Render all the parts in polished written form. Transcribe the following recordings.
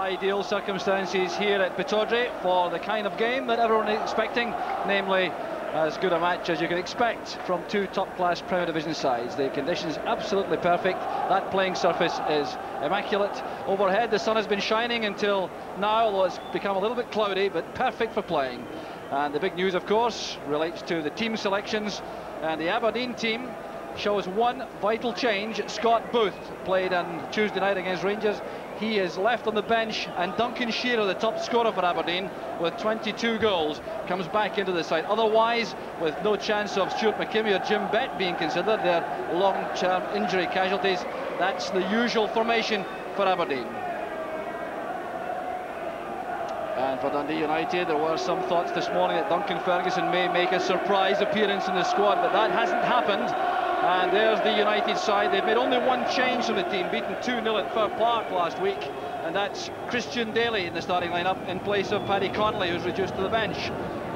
ideal circumstances here at Pittodrie for the kind of game that everyone is expecting, namely as good a match as you can expect from two top-class Premier Division sides. The conditions absolutely perfect. That playing surface is immaculate. Overhead the sun has been shining until now, although it's become a little bit cloudy, but perfect for playing. And the big news, of course, relates to the team selections, and the Aberdeen team shows one vital change. Scott Booth played on Tuesday night against Rangers. He is left on the bench, and Duncan Shearer, the top scorer for Aberdeen with 22 goals, comes back into the side. Otherwise, with no chance of Stuart McKimmie or Jim Bett being considered, their long-term injury casualties, that's the usual formation for Aberdeen. And for Dundee United, there were some thoughts this morning that Duncan Ferguson may make a surprise appearance in the squad, but that hasn't happened. And there's the United side. They've made only one change from the team, beaten 2-0 at Fir Park last week, and that's Christian Daly in the starting lineup in place of Paddy Connolly, who's reduced to the bench.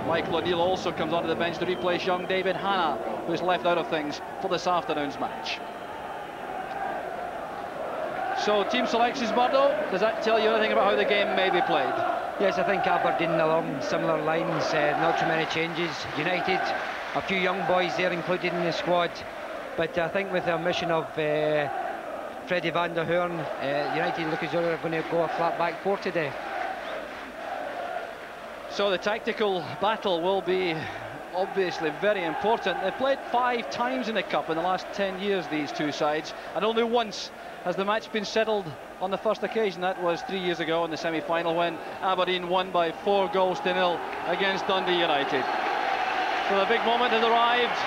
Michael O'Neill also comes onto the bench to replace young David Hanna, who's left out of things for this afternoon's match. So, team selections, Murdo, does that tell you anything about how the game may be played? Yes, I think Aberdeen along similar lines, not too many changes. United, a few young boys there included in the squad. But I think with the omission of Freddie van der Hoorn, United look as though they're going to go a flat back four today. So the tactical battle will be obviously very important. They've played 5 times in the Cup in the last 10 years, these two sides, and only once has the match been settled on the first occasion. That was 3 years ago in the semi-final when Aberdeen won by 4-0 against Dundee United. So the big moment has arrived.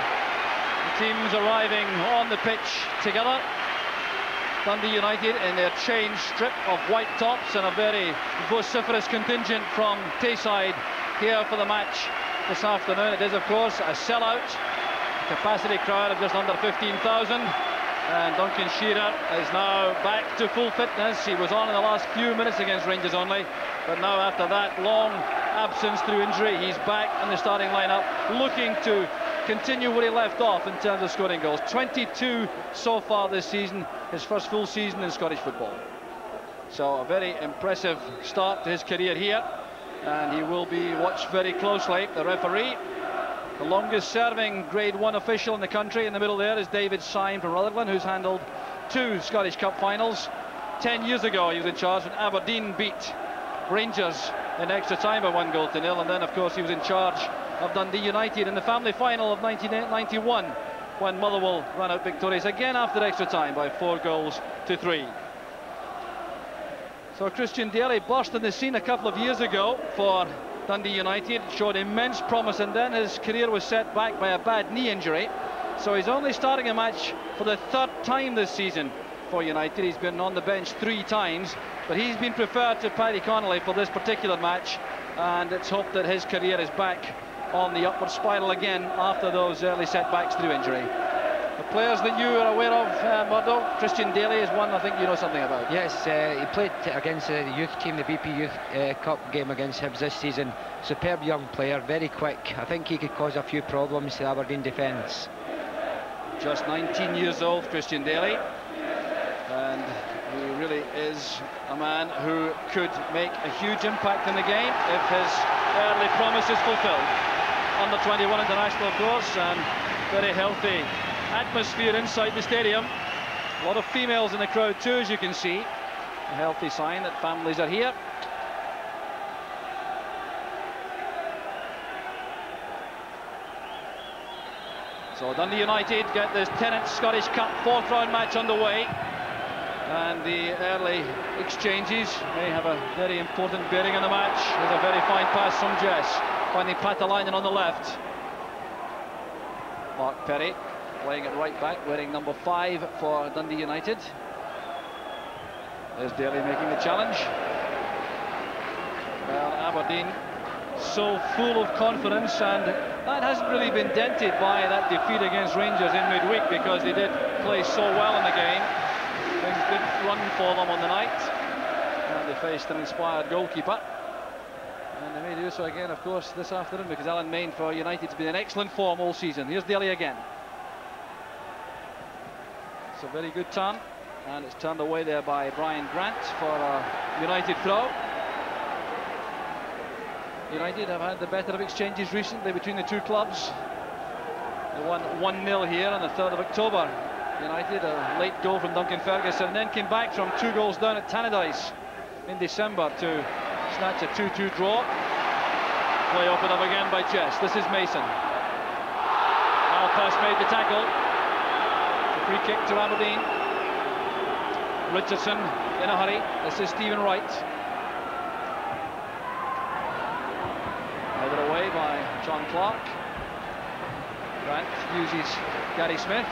The teams arriving on the pitch together. Dundee United in their change strip of white tops, and a very vociferous contingent from Tayside here for the match this afternoon. It is, of course, a sellout, capacity crowd of just under 15,000, and Duncan Shearer is now back to full fitness. He was on in the last few minutes against Rangers only, but now after that long absence through injury, he's back in the starting lineup, looking to continue where he left off in terms of scoring goals. 22 so far this season, his first full season in Scottish football. So a very impressive start to his career here, and he will be watched very closely. The referee, the longest serving Grade 1 official in the country, in the middle there is David Syme from Rutherglen, who's handled 2 Scottish Cup finals. 10 years ago he was in charge when Aberdeen beat Rangers in extra time by 1-0, and then of course he was in charge of Dundee United in the family final of 1991 when Motherwell ran out victorious again after extra time by 4-3. So Christian Daly burst on the scene a couple of years ago for Dundee United, showed immense promise, and then his career was set back by a bad knee injury. So he's only starting a match for the 3rd time this season for United. He's been on the bench 3 times, but he's been preferred to Paddy Connolly for this particular match, and it's hoped that his career is back on the upward spiral again after those early setbacks through injury. The players that you are aware of, Murdo, Christian Daly is one I think you know something about. Yes, he played against the youth team, the BP Youth Cup game against Hibs this season. Superb young player, very quick. I think he could cause a few problems to the Aberdeen defence. Just 19 years old, Christian Daly, and he really is a man who could make a huge impact in the game if his early promise is fulfilled. Under 21 international, of course, and very healthy atmosphere inside the stadium. A lot of females in the crowd too, as you can see. A healthy sign that families are here. So Dundee United get this Tennant Scottish Cup 4th round match underway, and the early exchanges may have a very important bearing on the match. There's a very fine pass from Jess, finding Patalainen on the left. Mark Perry playing at right back, wearing number 5 for Dundee United. There's Daly making the challenge. Well, Aberdeen so full of confidence, and that hasn't really been dented by that defeat against Rangers in midweek, because they did play so well in the game. Things did run for them on the night, and they faced an inspired goalkeeper, and they may do so again, of course, this afternoon, because Alan Main for United's been in excellent form all season. Here's Daly again. It's a very good turn. And it's turned away there by Brian Grant for a United throw. United have had the better of exchanges recently between the two clubs. They won 1-0 here on the 3rd of October. United, a late goal from Duncan Ferguson, and then came back from 2 goals down at Tannadice in December to snatch a 2-2 draw. Play opened up again by Jess. This is Mason. Malpass made the tackle. The free kick to Aberdeen. Richardson in a hurry. This is Stephen Wright. Headed away by John Clark. Grant uses Gary Smith.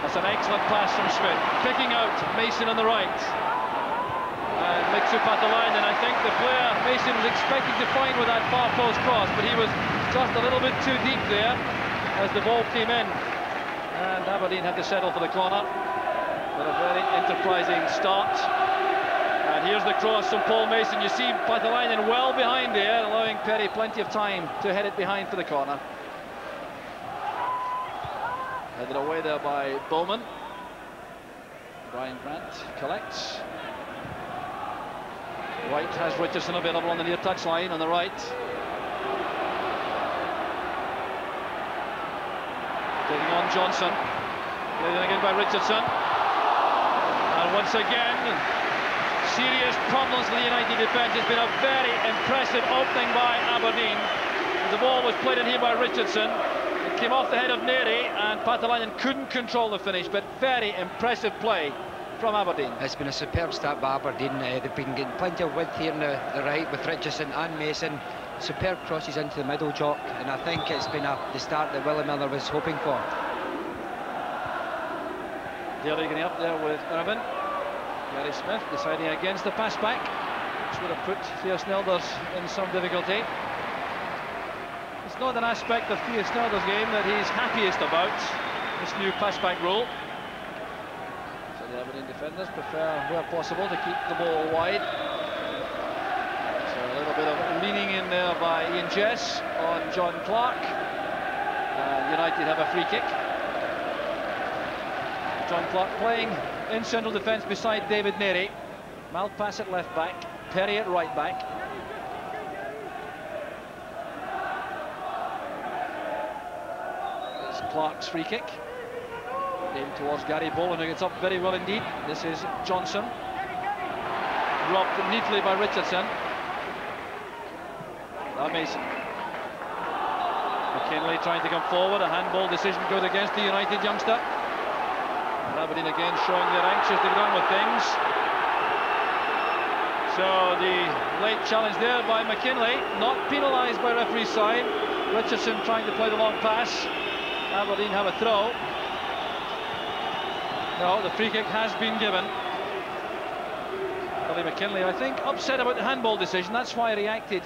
That's an excellent pass from Smith. Picking out Mason on the right. And Mixu Patalainen, I think the player Mason was expecting to find with that far post cross, but he was just a little bit too deep there as the ball came in. And Aberdeen had to settle for the corner. But a very enterprising start. And here's the cross from Paul Mason. You see Patalainen well behind there, allowing Perry plenty of time to head it behind for the corner. Headed away there by Bowman. Brian Grant collects. White has Richardson available on the near touchline on the right. Taking on Johnson. Played in again by Richardson. And once again, serious problems for the United defence. It's been a very impressive opening by Aberdeen. The ball was played in here by Richardson. It came off the head of Neri, and Patalainen couldn't control the finish, but very impressive play from Aberdeen. It's been a superb start by Aberdeen. They've been getting plenty of width here on the right with Richardson and Mason. Superb crosses into the middle, Jock, and I think it's been the start that Willie Miller was hoping for. Daly getting up there with Irvin. Gary Smith deciding against the pass back, which would have put Theo Snelders in some difficulty. It's not an aspect of Theo Snelders' game that he's happiest about, this new pass back rule. So the Aberdeen defenders prefer, where possible, to keep the ball wide. So a little bit of leaning in there by Ian Jess on John Clark. United have a free kick. John Clark playing in central defence beside David Neri. Malpass at left back, Perry at right back. It's Clark's free kick. Aimed towards Gary Boland, who gets up very well indeed. This is Johnson. Dropped neatly by Richardson. Now Mason. McKinley trying to come forward. A handball decision goes against the United youngster. And Aberdeen again showing they're anxious to get on with things. So the late challenge there by McKinley, not penalised by referee's side. Richardson trying to play the long pass. Aberdeen have a throw. No, the free kick has been given. Billy McKinley, I think, upset about the handball decision. That's why he reacted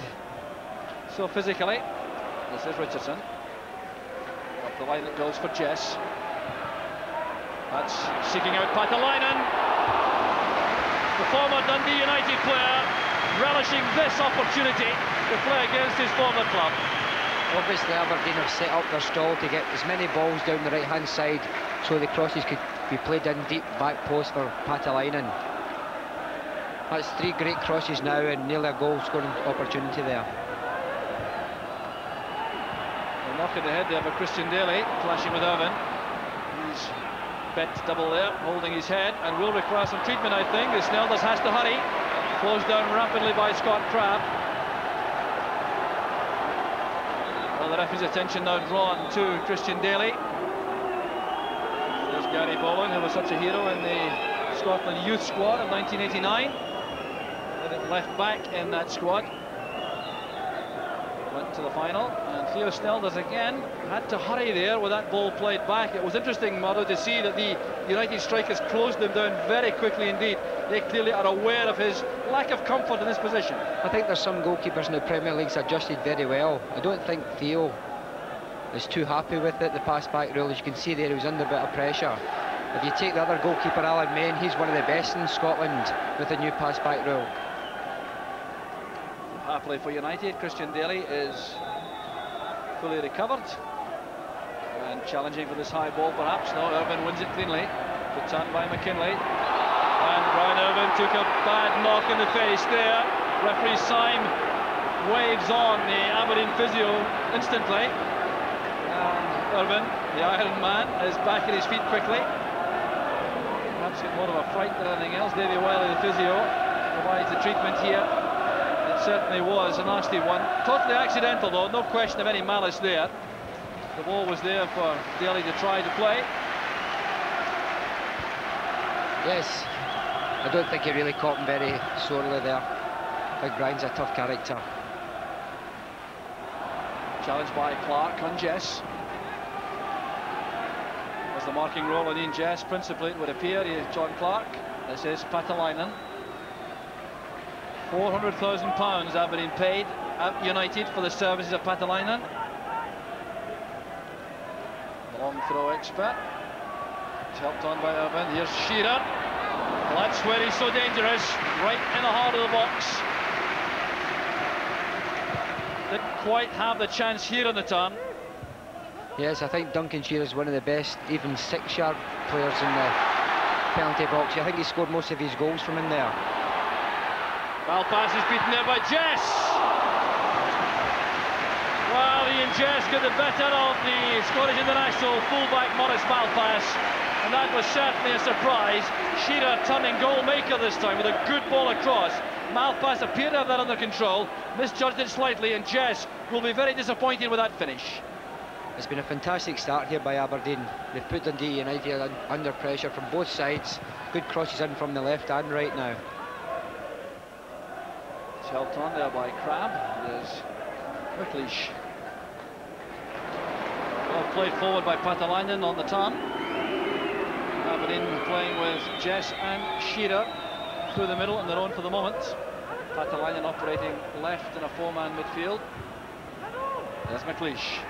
so physically. This is Richardson. Up the line it goes for Jess. That's seeking out Patalainen. The former Dundee United player relishing this opportunity to play against his former club. Obviously Aberdeen have set up their stall to get as many balls down the right hand side so the crosses could be played in deep back post for Patalainen. That's 3 great crosses now and nearly a goal scoring opportunity there. A knock in the head there by Christian Daly, clashing with Irvin. He's bent double there, holding his head, and will require some treatment, I think, as Snelders has to hurry. Closed down rapidly by Scott Crabb. Well, the referee's attention now drawn to Christian Daly. There's Gary Boland, who was such a hero in the Scotland youth squad of 1989. Left back in that squad. Went to the final, and Theo Snelders again had to hurry there with that ball played back. It was interesting, Murdo, to see that the United strikers closed them down very quickly indeed. They clearly are aware of his lack of comfort in this position. I think there's some goalkeepers in the Premier League's adjusted very well. I don't think Theo is too happy with it, the pass-back rule. As you can see there, he was under a bit of pressure. If you take the other goalkeeper, Alan Main, he's one of the best in Scotland with the new pass-back rule. Happily for United, Christian Daly is fully recovered and challenging for this high ball perhaps. No, Irvin wins it cleanly. Good turn by McKinley. And Brian Irvine took a bad knock in the face there. Referee Syme waves on the Aberdeen physio instantly. And Irvine, the Iron Man, is back at his feet quickly. Perhaps got more of a fright than anything else. Davy Wiley, the physio, provides the treatment here. It certainly was a nasty one. Totally accidental though, no question of any malice there. The ball was there for Daly to try to play. Yes, I don't think he really caught him very sorely there. Big Brian's a tough character. Challenged by Clark on Jess. As the marking role on Ian Jess, principally it would appear, he is John Clark. This is Patalainen. £400,000 Aberdeen paid at United for the services of Patalainen. The long throw expert. It's helped on by Irvine. Here's Shearer. Well, that's where he's so dangerous, right in the heart of the box. Didn't quite have the chance here on the turn. Yes, I think Duncan Shearer is one of the best, even 6-yard players in the penalty box. I think he scored most of his goals from in there. Well, pass is beaten there by Jess. Well, Ian Jess got the better of the Scottish international fullback Maurice Malpass, and that was certainly a surprise. Shearer turning goal maker this time with a good ball across. Malpass appeared to have that under control, misjudged it slightly, and Jess will be very disappointed with that finish. It's been a fantastic start here by Aberdeen. They've put Dundee United under pressure from both sides. Good crosses in from the left and right now. It's helped on there by Crabbe. There's McLeish. Well played forward by Patalainen on the turn. Aberdeen playing with Jess and Shearer through the middle on their own for the moment. Patalainen operating left in a 4-man midfield. There's McLeish.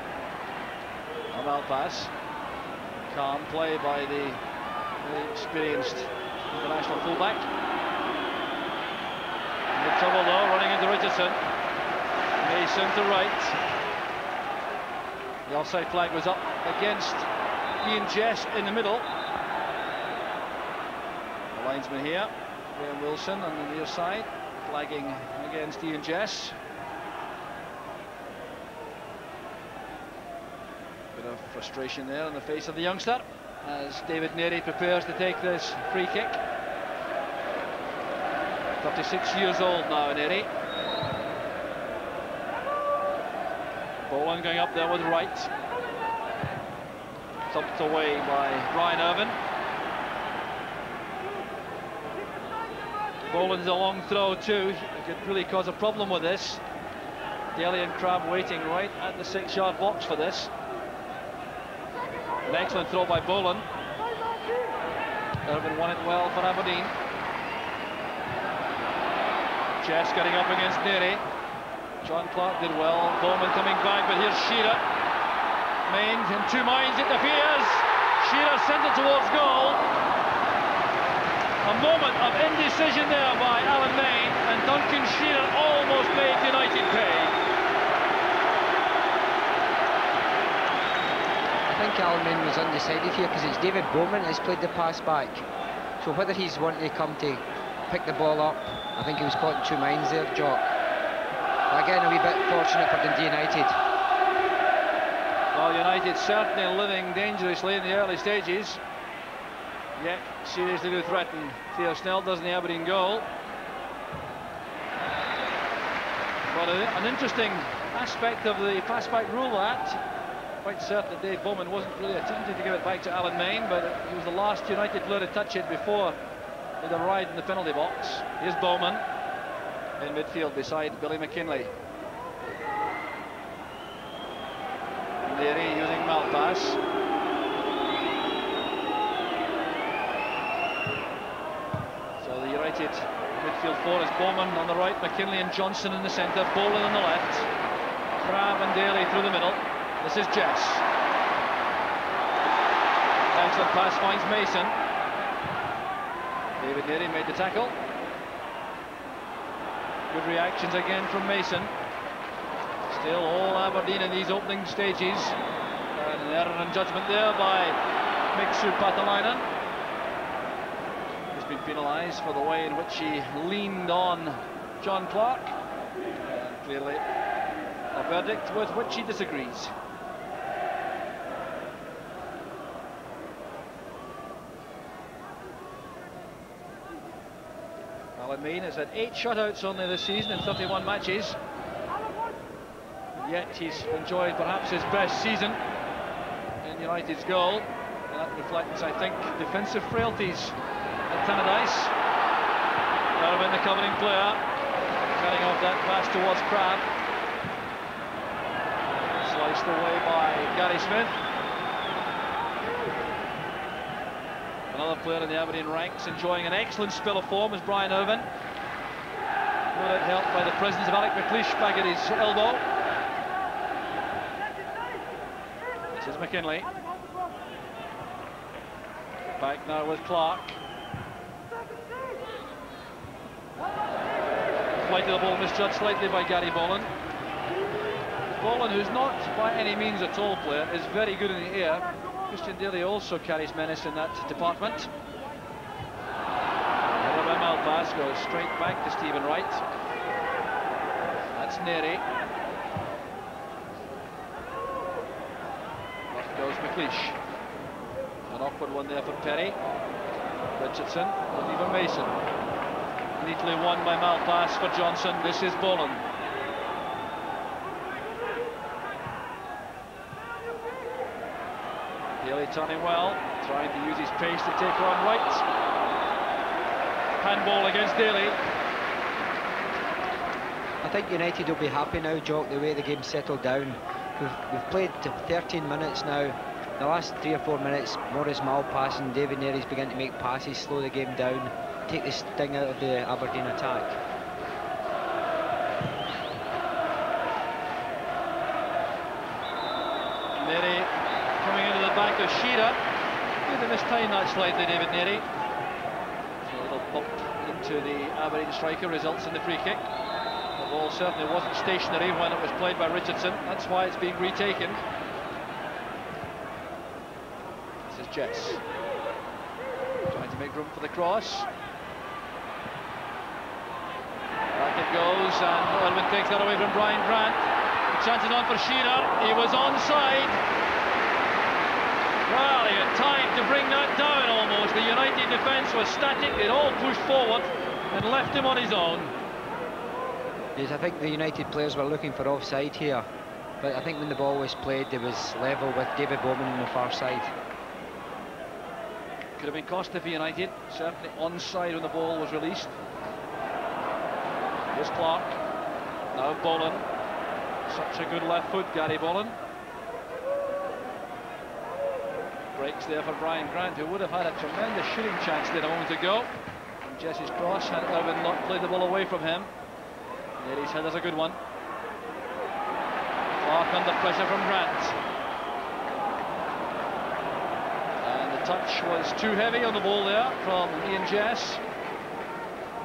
Malpass. Calm play by the experienced international fullback. In trouble though, running into Richardson. Mason to right. The offside flag was up against Ian Jess in the middle. The linesman here, Graham Wilson on the near side, flagging against Ian Jess. Bit of frustration there on the face of the youngster as David Neary prepares to take this free kick. 36 years old now, Neary. Boland going up there with right. Thumped away by Brian Irvine. Boland's a long throw too. It could really cause a problem with this. Daly and Crabbe waiting right at the 6-yard box for this. An excellent throw by Boland. Irvine won it well for Aberdeen. Jess getting up against Neary. John Clark did well. Bowman coming back, but here's Shearer. Main in two minds, interferes. Shearer sent it towards goal. A moment of indecision there by Alan Main, and Duncan Shearer almost made United pay. I think Alan Main was undecided here because it's David Bowman has played the pass back. So whether he's wanting to come to pick the ball up, I think he was caught in two minds there, Jock. But again, a wee bit fortunate for Dundee United. Well, United certainly living dangerously in the early stages, yet seriously do threaten. Theo Snell does in the Aberdeen goal. But an interesting aspect of the pass-back rule, that. Quite certain that Dave Bowman wasn't really attempting to give it back to Alan Main, but he was the last United player to touch it before it arrived in the penalty box. Here's Bowman in midfield beside Billy McKinley. Leary using Malpass. So the United midfield four is Bowman on the right, McKinley and Johnson in the centre, Boland on the left, Crabbe and Daly through the middle. This is Jess. Excellent pass finds Mason. David Neary made the tackle. Good reactions again from Mason. Still all Aberdeen in these opening stages. And an error in judgment there by Mixu Patalainen. been penalised for the way in which he leaned on John Clark. And clearly a verdict with which he disagrees. Alan Mean has had 8 shutouts only this season in 31 matches. And yet he's enjoyed perhaps his best season in United's goal. And that reflects, I think, defensive frailties at Tannadice. Irwin, the covering player, cutting off that pass towards Crabb. Sliced away by Gary Smith. Another player in the Aberdeen ranks enjoying an excellent spell of form is Brian Irwin. No doubt helped by the presence of Alec McLeish back at his elbow. This is McKinley. Back now with Clark. Flight of the ball misjudged slightly by Gary Boland. Boland, who's not by any means a tall player, is very good in the air. Christian Daly also carries menace in that department. Header by Malpass goes straight back to Stephen Wright. That's Neri. Up goes McLeish. An awkward one there for Perry. Richardson and even Mason. Neatly won by Malpass for Johnson. This is Boland. Daly turning well, trying to use his pace to take on Wright. Handball against Daly. I think United will be happy now, Jock, the way the game settled down. We've played 13 minutes now. The last 3 or 4 minutes, Maurice Malpass and David Nery's began to make passes, slow the game down, take the sting out of the Aberdeen attack. Nery coming into the back of Shearer. Did they mistime that slightly, David Nery? So a little bump into the Aberdeen striker results in the free kick. The ball certainly wasn't stationary when it was played by Richardson. That's why it's being retaken. This is Jess. Trying to make room for the cross. Back it goes, and Irwin takes that away from Brian Grant. The chance is on for Shearer. He was onside. Well, he had time to bring that down almost. The United defence was static. It all pushed forward and left him on his own. Yes, I think the United players were looking for offside here, but I think when the ball was played, it was level with David Bowman on the far side. Could have been costly for United, certainly onside when the ball was released. Here's Clark, now Boland. Such a good left foot, Gary Boland. Breaks there for Brian Grant, who would have had a tremendous shooting chance there a moment ago. And Jesse's cross, had Irwin not played the ball away from him. Nery's header's a good one. Clark under pressure from Grant. And the touch was too heavy on the ball there from Ian Jess.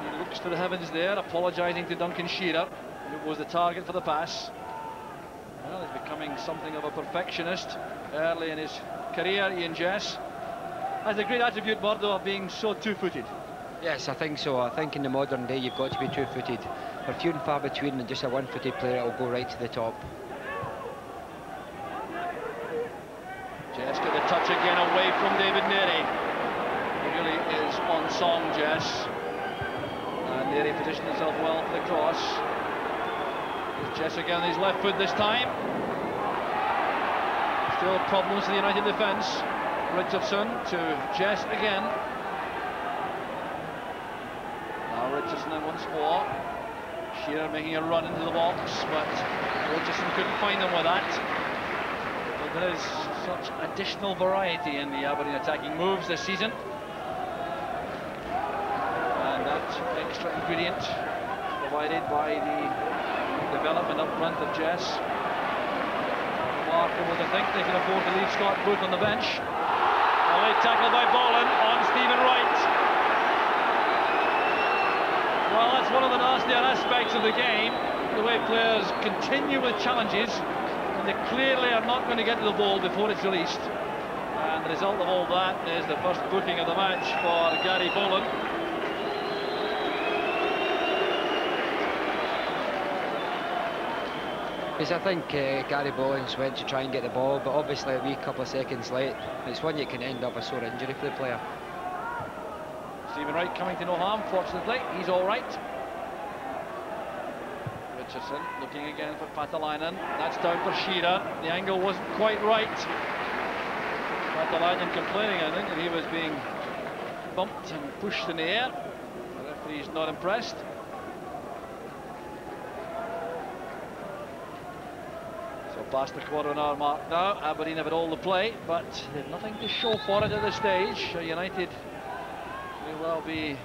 He looks to the heavens there, apologising to Duncan Shearer, who was the target for the pass. Well, he's becoming something of a perfectionist early in his career, Ian Jess. Has a great attribute, Murdo, of being so two-footed. Yes, I think so. I think in the modern day you've got to be two-footed. They're few and far between, and just a one-footed player that will go right to the top. Jess got the touch again away from David Nery. He really is on song, Jess. And Nery positioned himself well for the cross. Here's Jess again on his left foot this time. Still problems for the United defence. Richardson to Jess again. Now Richardson in once more. Shearer making a run into the box, but Richardson couldn't find them with that. But there is such additional variety in the Aberdeen attacking moves this season. And that extra ingredient provided by the development up front of Jess. Clark able to think they can afford to leave Scott Booth on the bench. A late tackle by Boland on Stephen Wright. Well, that's one of the nastier aspects of the game, the way players continue with challenges and they clearly are not going to get to the ball before it's released. And the result of all that is the first booking of the match for Gary Boland. Because I think Gary Bollins went to try and get the ball, but obviously a wee couple of seconds late. It's one that can end up a sore injury for the player. Stephen Wright coming to no harm, fortunately. He's all right. Richardson looking again for Patalainen. That's down for Shearer. The angle wasn't quite right. Patalainen complaining, I think, that he was being bumped and pushed in the air. The referee's not impressed. So past the quarter-hour mark now. Aberdeen have it all to play, but they've nothing to show for it at this stage. United may well be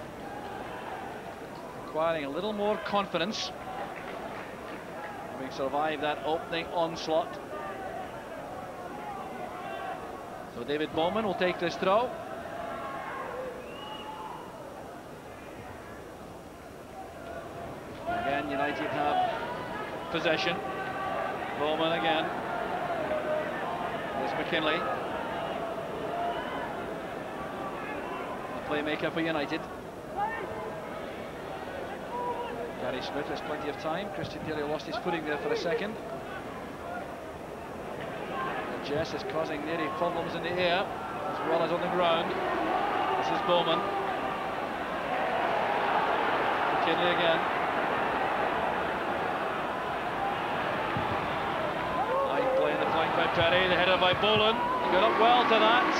acquiring a little more confidence, having survived that opening onslaught. So David Bowman will take this throw. Again, United have possession. Bowman again. There's McKinley. The playmaker for United. Gary Smith has plenty of time. Christian Daly lost his footing there for a second. And Jess is causing Neri problems in the air as well as on the ground. This is Bowman. McKinley again. By Perry, the header by Boland. He got up well to that.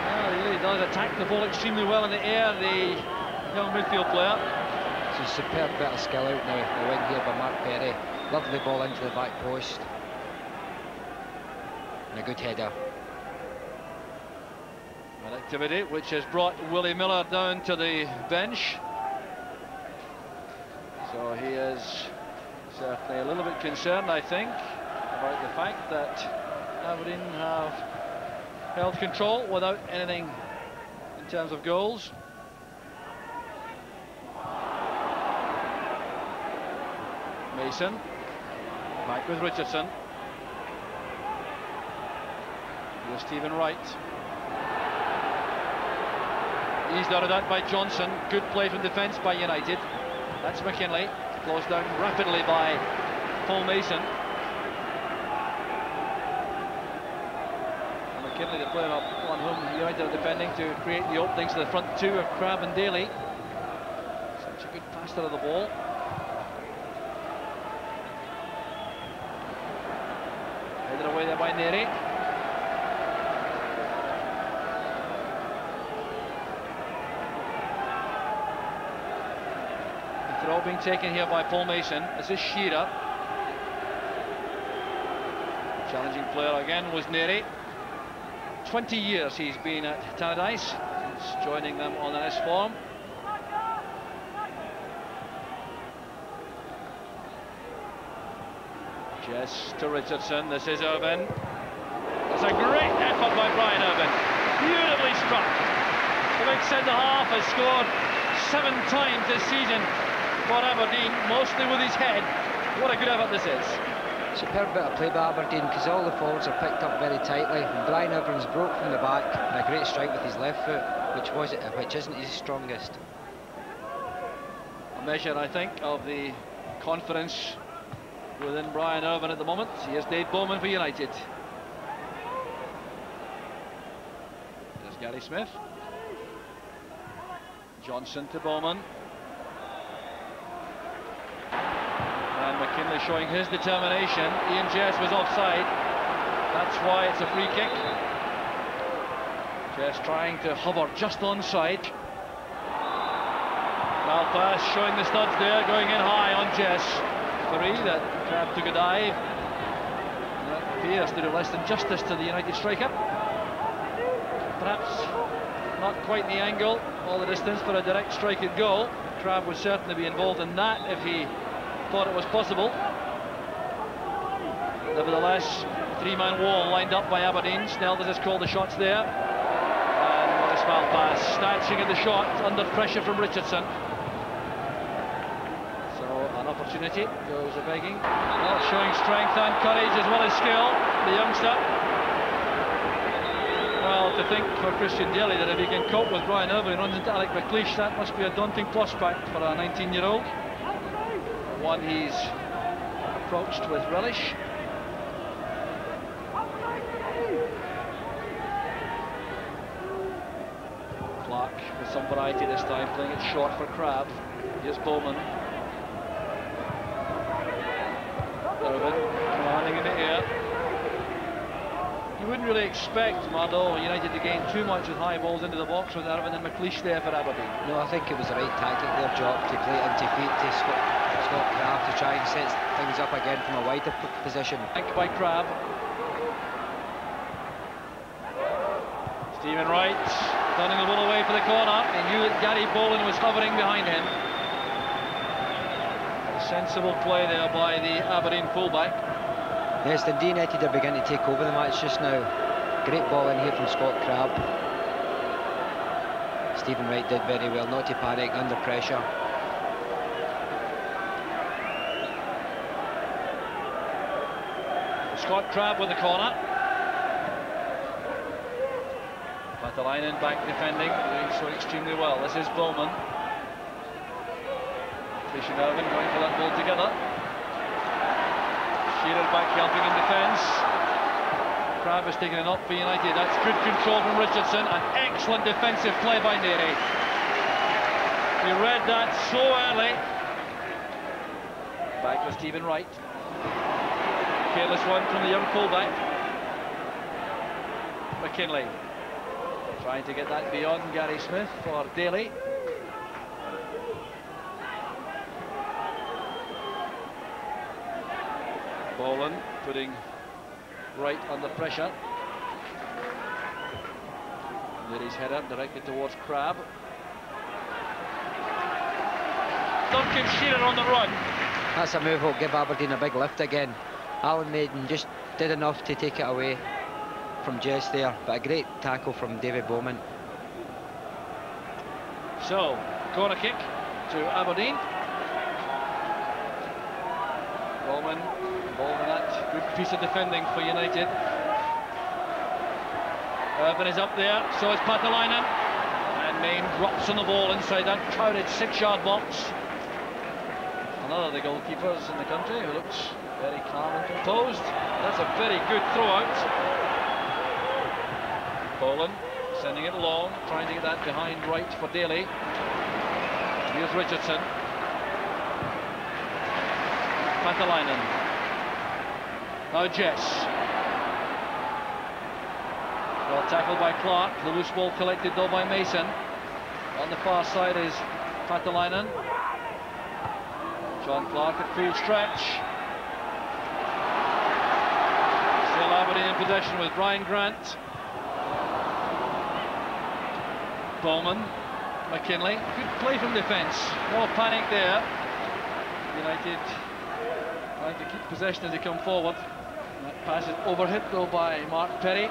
Well, he really does attack the ball extremely well in the air, the young midfield player. It's a superb bit of skill out now, the win here by Mark Perry. Lovely ball into the back post. And a good header. An activity which has brought Willie Miller down to the bench. So he is certainly a little bit concerned, I think, about the fact that Aberdeen have held control without anything in terms of goals. Mason, back with Richardson. Here's Stephen Wright. Eased out of that by Johnson. Good play from defence by United. That's McKinley. Closed down rapidly by Paul Mason. And McKinley, the player on whom United are defending to create the openings to the front two of Crabb and Daly. Such a good passer of the ball. Headed away there by Neri. Throw being taken here by Paul Mason. This is Shearer. Challenging player again was Neri. 20 years he's been at Tannadice since joining them on the NS form. Jess to Richardson. This is Irvin. That's a great effort by Brian Irvin. Beautifully struck. The big centre-half has scored 7 times this season for Aberdeen, mostly with his head. What a good effort this is. Superb bit of play by Aberdeen, because all the forwards are picked up very tightly, and Brian Irvin's broke from the back, and a great strike with his left foot, which isn't his strongest. A measure, I think, of the confidence within Brian Irvin at the moment. Here's Dave Bowman for United. There's Gary Smith. Johnson to Bowman. And McKinley showing his determination. Ian Jess was offside. That's why it's a free kick. Jess trying to hover just onside. Well pass, showing the studs there, going in high on Jess. Three, that Crabb took a dive. And that appears to do less than justice to the United striker. Perhaps not quite the angle, all the distance for a direct strike at goal. Crabb would certainly be involved in that if he thought it was possible. Nevertheless, 3-man wall lined up by Aberdeen. Snellders has called the shots there. And Morris Malpass snatching at the shot under pressure from Richardson. So an opportunity goes a begging. Well, showing strength and courage as well as skill, the youngster. Well, to think for Christian Daly that if he can cope with Brian Irvin and runs into Alec McLeish, that must be a daunting prospect for a 19-year-old. but one he's approached with relish. Clark with some variety this time, playing it short for Crabb. Here's Bowman. Irvin commanding in the air. You wouldn't really expect Motherwell United to gain too much with high balls into the box with Irvin and McLeish there for Aberdeen. No, I think it was the right tactic there, Jock, to play it into feet to Scott Crabb to try and set things up again from a wider position. Back by Crabb. Stephen Wright turning the ball away for the corner. He knew that Gary Boland was hovering behind him. A sensible play there by the Aberdeen fullback. Yes, Dundee United are beginning to take over the match just now. Great ball in here from Scott Crabb. Stephen Wright did very well not to panic under pressure. Scott Crabb with the corner. Patalainen back defending, doing so extremely well. This is Bowman. Fish and Irvin going for that ball together. Shearer back helping in defence. Crabb has taken it up for United. That's good control from Richardson. An excellent defensive play by Neary. He read that so early. Back with Stephen Wright. Careless one from the young fullback. McKinley trying to get that beyond Gary Smith for Daly. Boland putting Wright under pressure. Neary's header directed towards Crabb. Duncan Shearer on the run. That's a move that'll give Aberdeen a big lift again. Alan Maiden just did enough to take it away from Jess there, but a great tackle from David Bowman. So, corner kick to Aberdeen. Bowman involved in that good piece of defending for United. Irvin is up there, so is Patalainen, and Main drops on the ball inside that crowded 6-yard box. Another of the goalkeepers in the country who looks very calm and composed. That's a very good throw out. Boland sending it along, trying to get that behind Wright for Daly. Here's Richardson. Patalainen. Now Jess. Well tackled by Clark. The loose ball collected though by Mason. On the far side is Patalainen. John Clark at full stretch. Still Aberdeen in possession with Brian Grant. Bowman, McKinley, good play from defence, no panic there. United trying to keep possession as they come forward. That pass is overhit though by Mark Perry.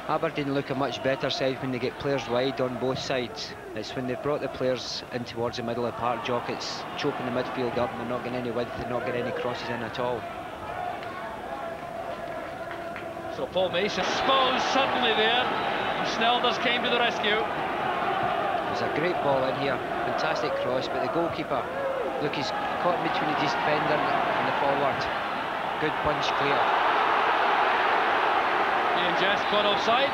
Aberdeen look a much better side when they get players wide on both sides. It's when they've brought the players in towards the middle of the park, Jock, it's choking the midfield up and they're not getting any width, they're not getting any crosses in at all. So Paul Mason exposed suddenly there, and Snelders came to the rescue. There's a great ball in here, fantastic cross, but the goalkeeper, look, he's caught between the defender and the forward. Good punch clear. Ian Jess caught offside.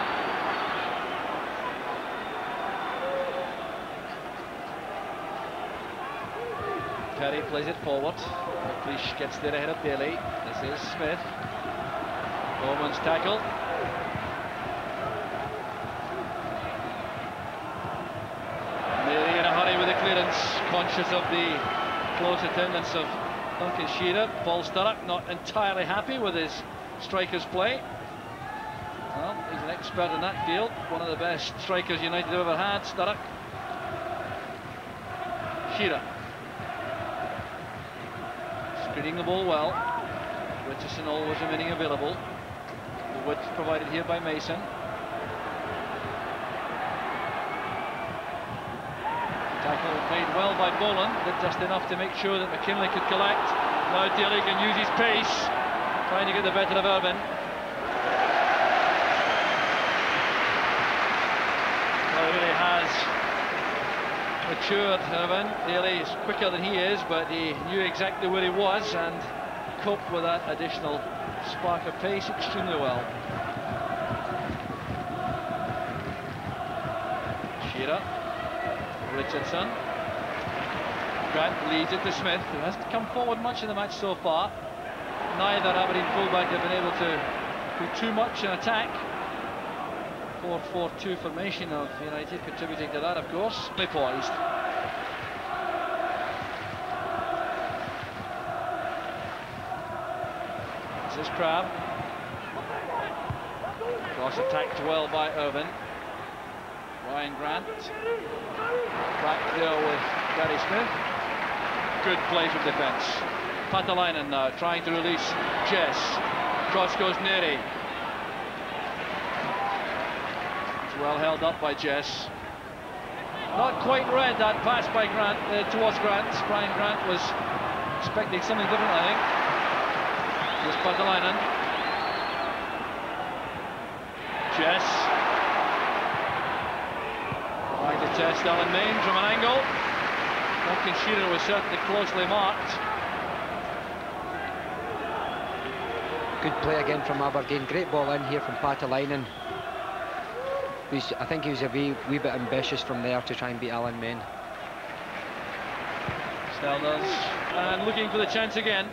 Perry plays it forward. McLeish gets there ahead of Daly. This is Smith. Bowman's tackle. Nearly in a hurry with the clearance, conscious of the close attendance of Duncan Shearer. Paul Sturrock not entirely happy with his striker's play. Well, he's an expert in that field. One of the best strikers United have ever had, Sturrock. Shearer. Screening the ball well. Richardson always remaining available. The width provided here by Mason. Tackle made well by Boland, did just enough to make sure that McKinley could collect. Now Daly can use his pace, trying to get the better of Irvin. Well, he really has matured, Irvin. Daly is quicker than he is, but he knew exactly where he was and coped with that additional spark of pace extremely well. Shearer, Richardson. Grant leads it to Smith, who hasn't come forward much in the match so far. Neither Aberdeen fullback have been able to do too much in attack. 4-4-2 formation of United contributing to that, of course. They poised. This is Crabb. Cross attacked well by Irvin. Ryan Grant. Back there with Gary Smith. Good play from defence. Patalainen now trying to release Jess. Cross goes Neri. It's well held up by Jess. Not quite read that pass by Grant towards Grant. Brian Grant was expecting something different, I think. Here's Patalainen. Jess. Trying to test Alan Main from an angle. Duncan Shearer was certainly closely marked. Good play again from Aberdeen. Great ball in here from Patalainen. I think he was a wee bit ambitious from there to try and beat Alan Main. Snell does, and looking for the chance again.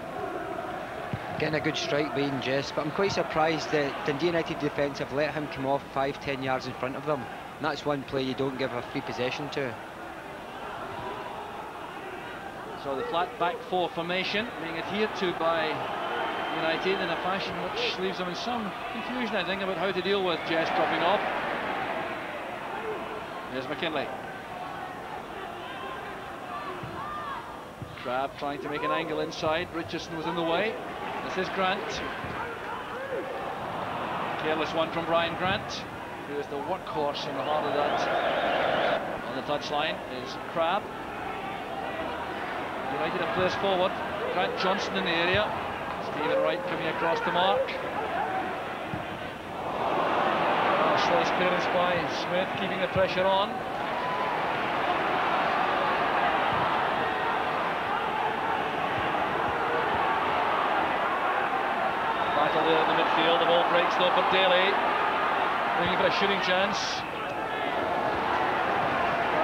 Getting a good strike by Ian Jess, but I'm quite surprised that Dundee United defence have let him come off 5-10 yards in front of them. And that's one play you don't give a free possession to. So the flat back four formation being adhered to by United in a fashion which leaves them in some confusion, I think, about how to deal with Jess dropping off. Here's McKinley. Crabb trying to make an angle inside. Richardson was in the way. This is Grant. Careless one from Brian Grant, who is the workhorse in the heart of that. On the touchline is Crabb. United have players forward. Grant Johnson in the area. Stephen Wright coming across the mark. Slice clearance by Smith, keeping the pressure on. Battle there in the midfield. The ball breaks though for Daly, looking for a shooting chance.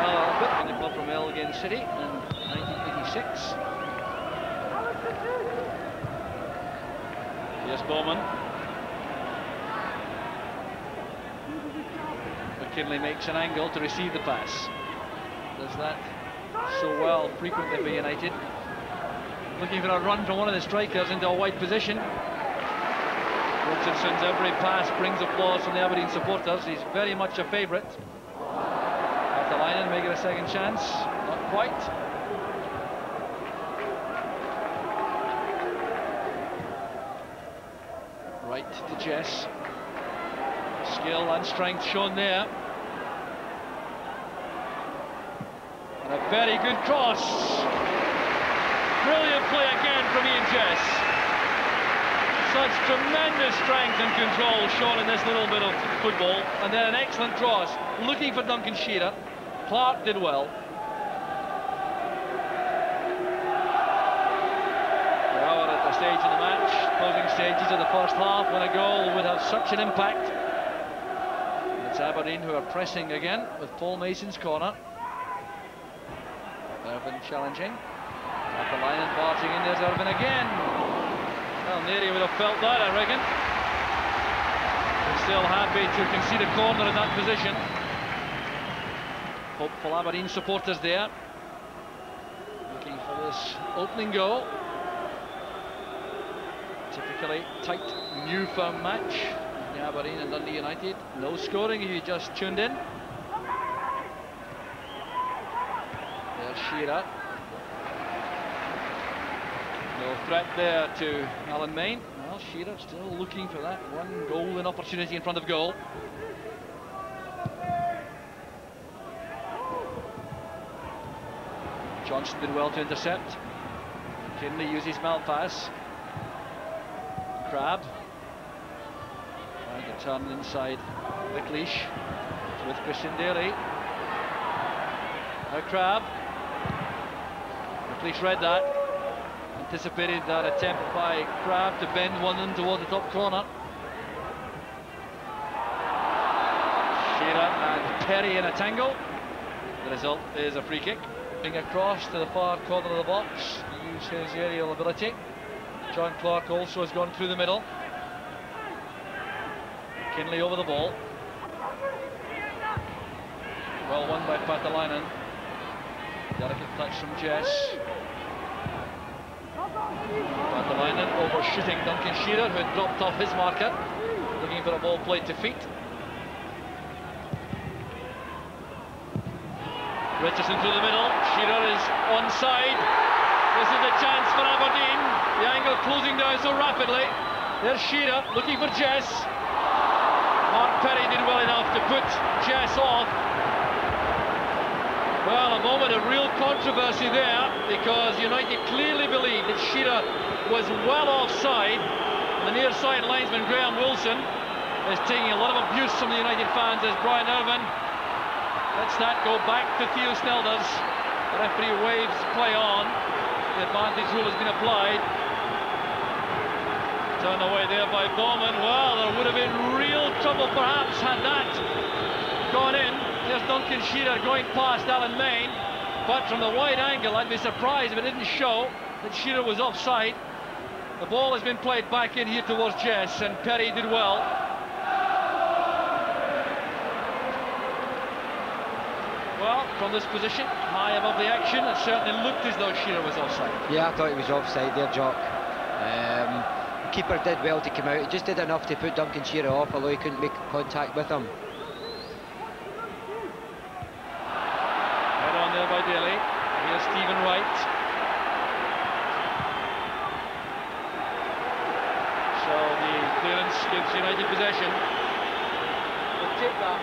Well, a bit in the club from Elgin City in 1986. Here's Bowman. McKinley makes an angle to receive the pass. Does that so well frequently for United. Looking for a run from one of the strikers into a wide position. Richardson's every pass brings applause from the Aberdeen supporters. He's very much a favourite. Patalainen making a second chance. Not quite. Right to Jess. Skill and strength shown there. And a very good cross. Brilliant play again from Ian Jess. Such tremendous strength and control shown in this little bit of football. And then an excellent cross. Looking for Duncan Shearer. Clark did well. Now we're at the stage of the match, closing stages of the first half, when a goal would have such an impact. It's Aberdeen who are pressing again with Paul Mason's corner. Irvin challenging. Patalainen barging in. There's Irvin again. Well, Neri would have felt that, I reckon. They're still happy to concede a corner in that position. Hopeful Aberdeen supporters there, looking for this opening goal. Typically tight, new firm match. Aberdeen and Dundee United. No scoring if you just tuned in. There's Shearer. No threat there to Alan Main. Well, Shearer still looking for that one golden opportunity in front of goal. Johnson did well to intercept. Kinley uses Malpass. Crabb trying to turn inside McLeish with Christian Daly. Now Crab. The police read that. Anticipated that attempt by Crab to bend one in toward the top corner. Shearer and Perry in a tangle. The result is a free kick. Moving across to the far corner of the box to use his aerial ability. John Clark also has gone through the middle. Kinley over the ball. Well won by Patalainen. Delicate touch from Jess. Patalainen overshooting Duncan Shearer, who had dropped off his marker, looking for a ball played to feet. Richardson through the middle. Shearer is onside. This is a chance for Aberdeen. The angle closing down so rapidly. There's Shearer looking for Jess. Mark Perry did well enough to put Jess off. Well, a moment of real controversy there, because United clearly believed that Shearer was well offside. The near side linesman Graham Wilson is taking a lot of abuse from the United fans as Brian Irvin lets that go back to Theo Snelders. The referee waves play on. The advantage rule has been applied. Turned away there by Bowman. Well, there would have been real trouble perhaps had that gone in. There's Duncan Shearer going past Alan Main, but from the wide angle I'd be surprised if it didn't show that Shearer was offside. The ball has been played back in here towards Jess, and Perry did well. Well, from this position, high above the action, it certainly looked as though Shearer was offside. Yeah, I thought he was offside there, Jock. The keeper did well to come out. He just did enough to put Duncan Shearer off, although he couldn't make contact with him. Head on there by Daly. Here's Stephen Wright. So the clearance gives United possession. We'll take that.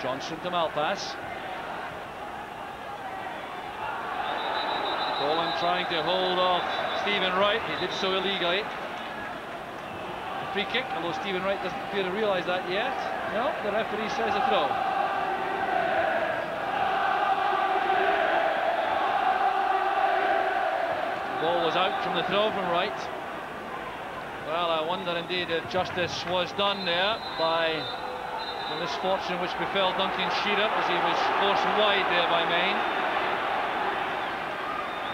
Johnson to Malpass. Boland trying to hold off Stephen Wright. He did so illegally. A free kick, although Stephen Wright doesn't appear to realise that yet. No, the referee says a throw. The ball was out from the throw from Wright. Well, I wonder indeed if justice was done there by the misfortune which befell Duncan Shearer as he was forced wide there by Main.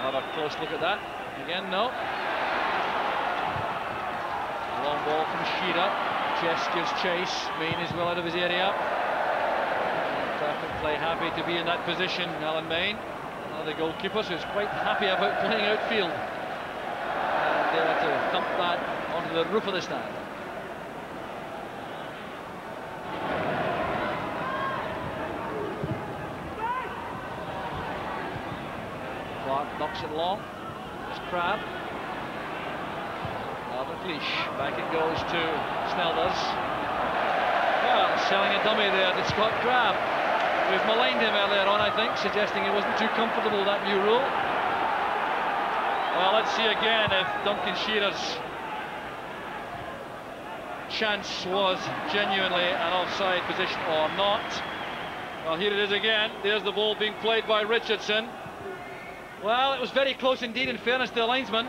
Have a close look at that. Again, no. Long ball from Shearer. Jess gives chase. Main is well out of his area. Perfect play, happy to be in that position, Alan Main. One of the goalkeepers who's quite happy about playing outfield. And there to dump that onto the roof of the stand. Knocks it long. There's Crab. Albert Leash. Back it goes to Snelders. Well, selling a dummy there to Scott Crab. We've maligned him earlier on, I think, suggesting he wasn't too comfortable with that new rule. Well, let's see again if Duncan Shearer's chance was genuinely an offside position or not. Well, here it is again. There's the ball being played by Richardson. Well, it was very close indeed, in fairness to the linesman.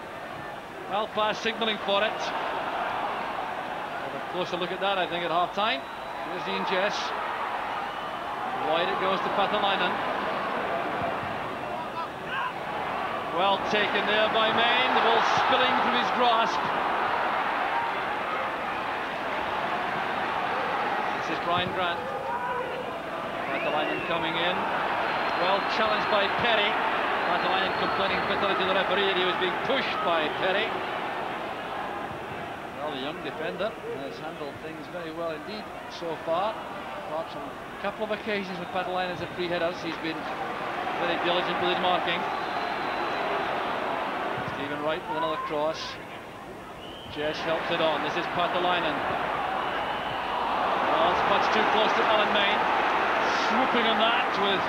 Malpass signalling for it. Have a closer look at that, I think, at half-time. Here's Ian Jess. Wide it goes to Patalainen. Well taken there by Main. The ball spilling from his grasp. This is Brian Grant. Patalainen coming in. Well challenged by Perry. Patalainen complaining bitterly to the referee that he was being pushed by Perry. Well, the young defender has handled things very well indeed so far. Perhaps on a couple of occasions with Patalainen as a free headers, he's been very diligent with his marking. Stephen Wright with another cross. Jess helps it on. This is Patalainen. Well, it's much too close to Alan Main. Swooping on that with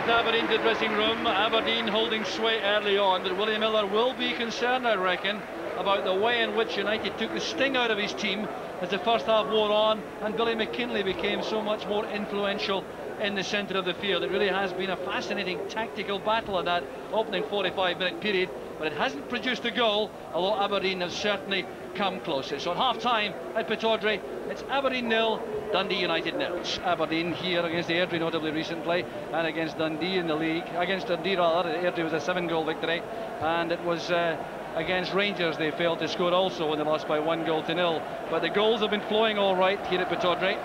Aberdeen to the dressing room. Aberdeen holding sway early on, but William Miller will be concerned, I reckon, about the way in which United took the sting out of his team as the first half wore on and Billy McKinlay became so much more influential in the centre of the field. It really has been a fascinating tactical battle in that opening 45-minute period, but it hasn't produced a goal, although Aberdeen have certainly come closer. So at half-time at Pittodrie, it's Aberdeen 0, Dundee United 0. Aberdeen here against the Airdrie notably recently, and against Dundee in the league, against Dundee rather. Airdrie was a 7-goal victory, and it was against Rangers they failed to score also when they lost by 1-0. But the goals have been flowing all right here at Pittodrie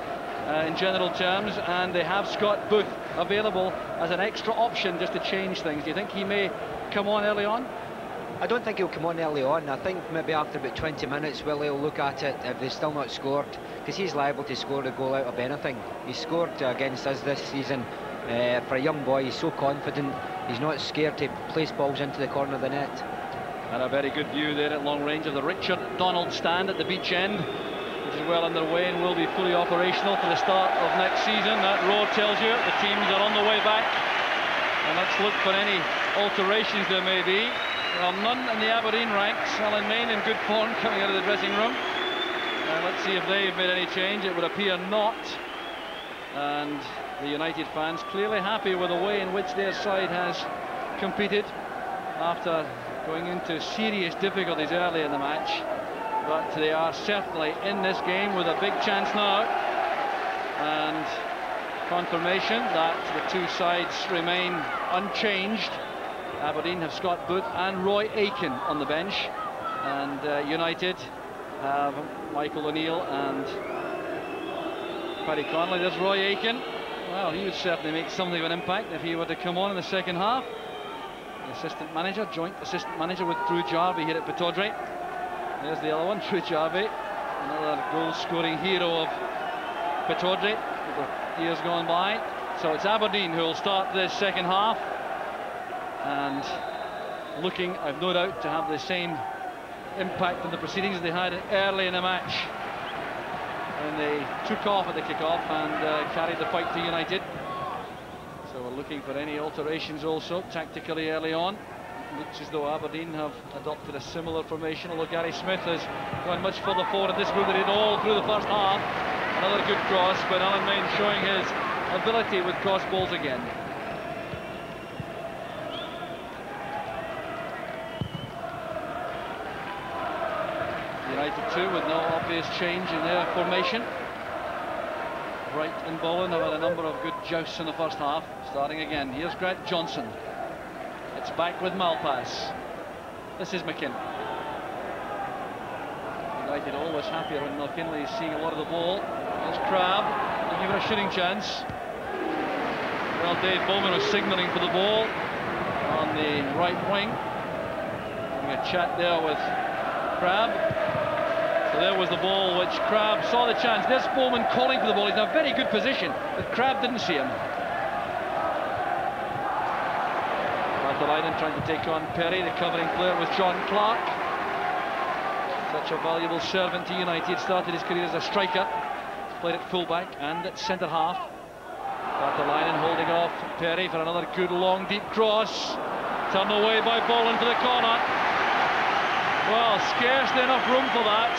in general terms, and they have Scott Booth available as an extra option just to change things. Do you think he may come on early on? I don't think he'll come on early on. I think maybe after about 20 minutes, Willie will look at it if they've still not scored, because he's liable to score a goal out of anything. He scored against us this season. For a young boy, he's so confident. He's not scared to place balls into the corner of the net. And a very good view there at long range of the Richard Donald stand at the beach end, which is well underway and will be fully operational for the start of next season. That roar tells you the teams are on the way back. And let's look for any alterations there may be. Well, none in the Aberdeen ranks. Alan Main in good form coming out of the dressing room. Let's see if they've made any change. It would appear not. And the United fans clearly happy with the way in which their side has competed after going into serious difficulties early in the match. But they are certainly in this game with a big chance now. And confirmation that the two sides remain unchanged. Aberdeen have Scott Booth and Roy Aitken on the bench, and United have Michael O'Neill and Paddy Connolly. There's Roy Aitken. Well, he would certainly make something of an impact if he were to come on in the second half. The assistant manager, joint assistant manager with Drew Jarvie here at Pittodrie. There's the other one, Drew Jarvie, another goal-scoring hero of Pittodrie over years gone by. So it's Aberdeen who will start this second half, and looking, I've no doubt, to have the same impact on the proceedings as they had early in the match when they took off at the kick-off and carried the fight to United. So we're looking for any alterations also tactically early on. Looks as though Aberdeen have adopted a similar formation, although Gary Smith has gone much further forward in this move than he did all through the first half. Another good cross, but Alan Main showing his ability with cross balls again. United too with no obvious change in their formation. Wright and Bowen have had a number of good jousts in the first half. Starting again, here's Grant Johnson. It's back with Malpass. This is McKinlay. United always happier when McKinlay is seeing a lot of the ball. There's Crabb, they give it a shooting chance. Well, Dave Bowman was signalling for the ball on the right wing. Having a chat there with Crabb. So there was the ball which Crabb saw the chance. There's Bowman calling for the ball. He's in a very good position, but Crabb didn't see him. Batalainen trying to take on Perry, the covering player with John Clark. Such a valuable servant to United. Started his career as a striker. Played at fullback and at centre half. Batalainen holding off Perry for another good long deep cross. Turned away by Boland to the corner. Well, scarcely enough room for that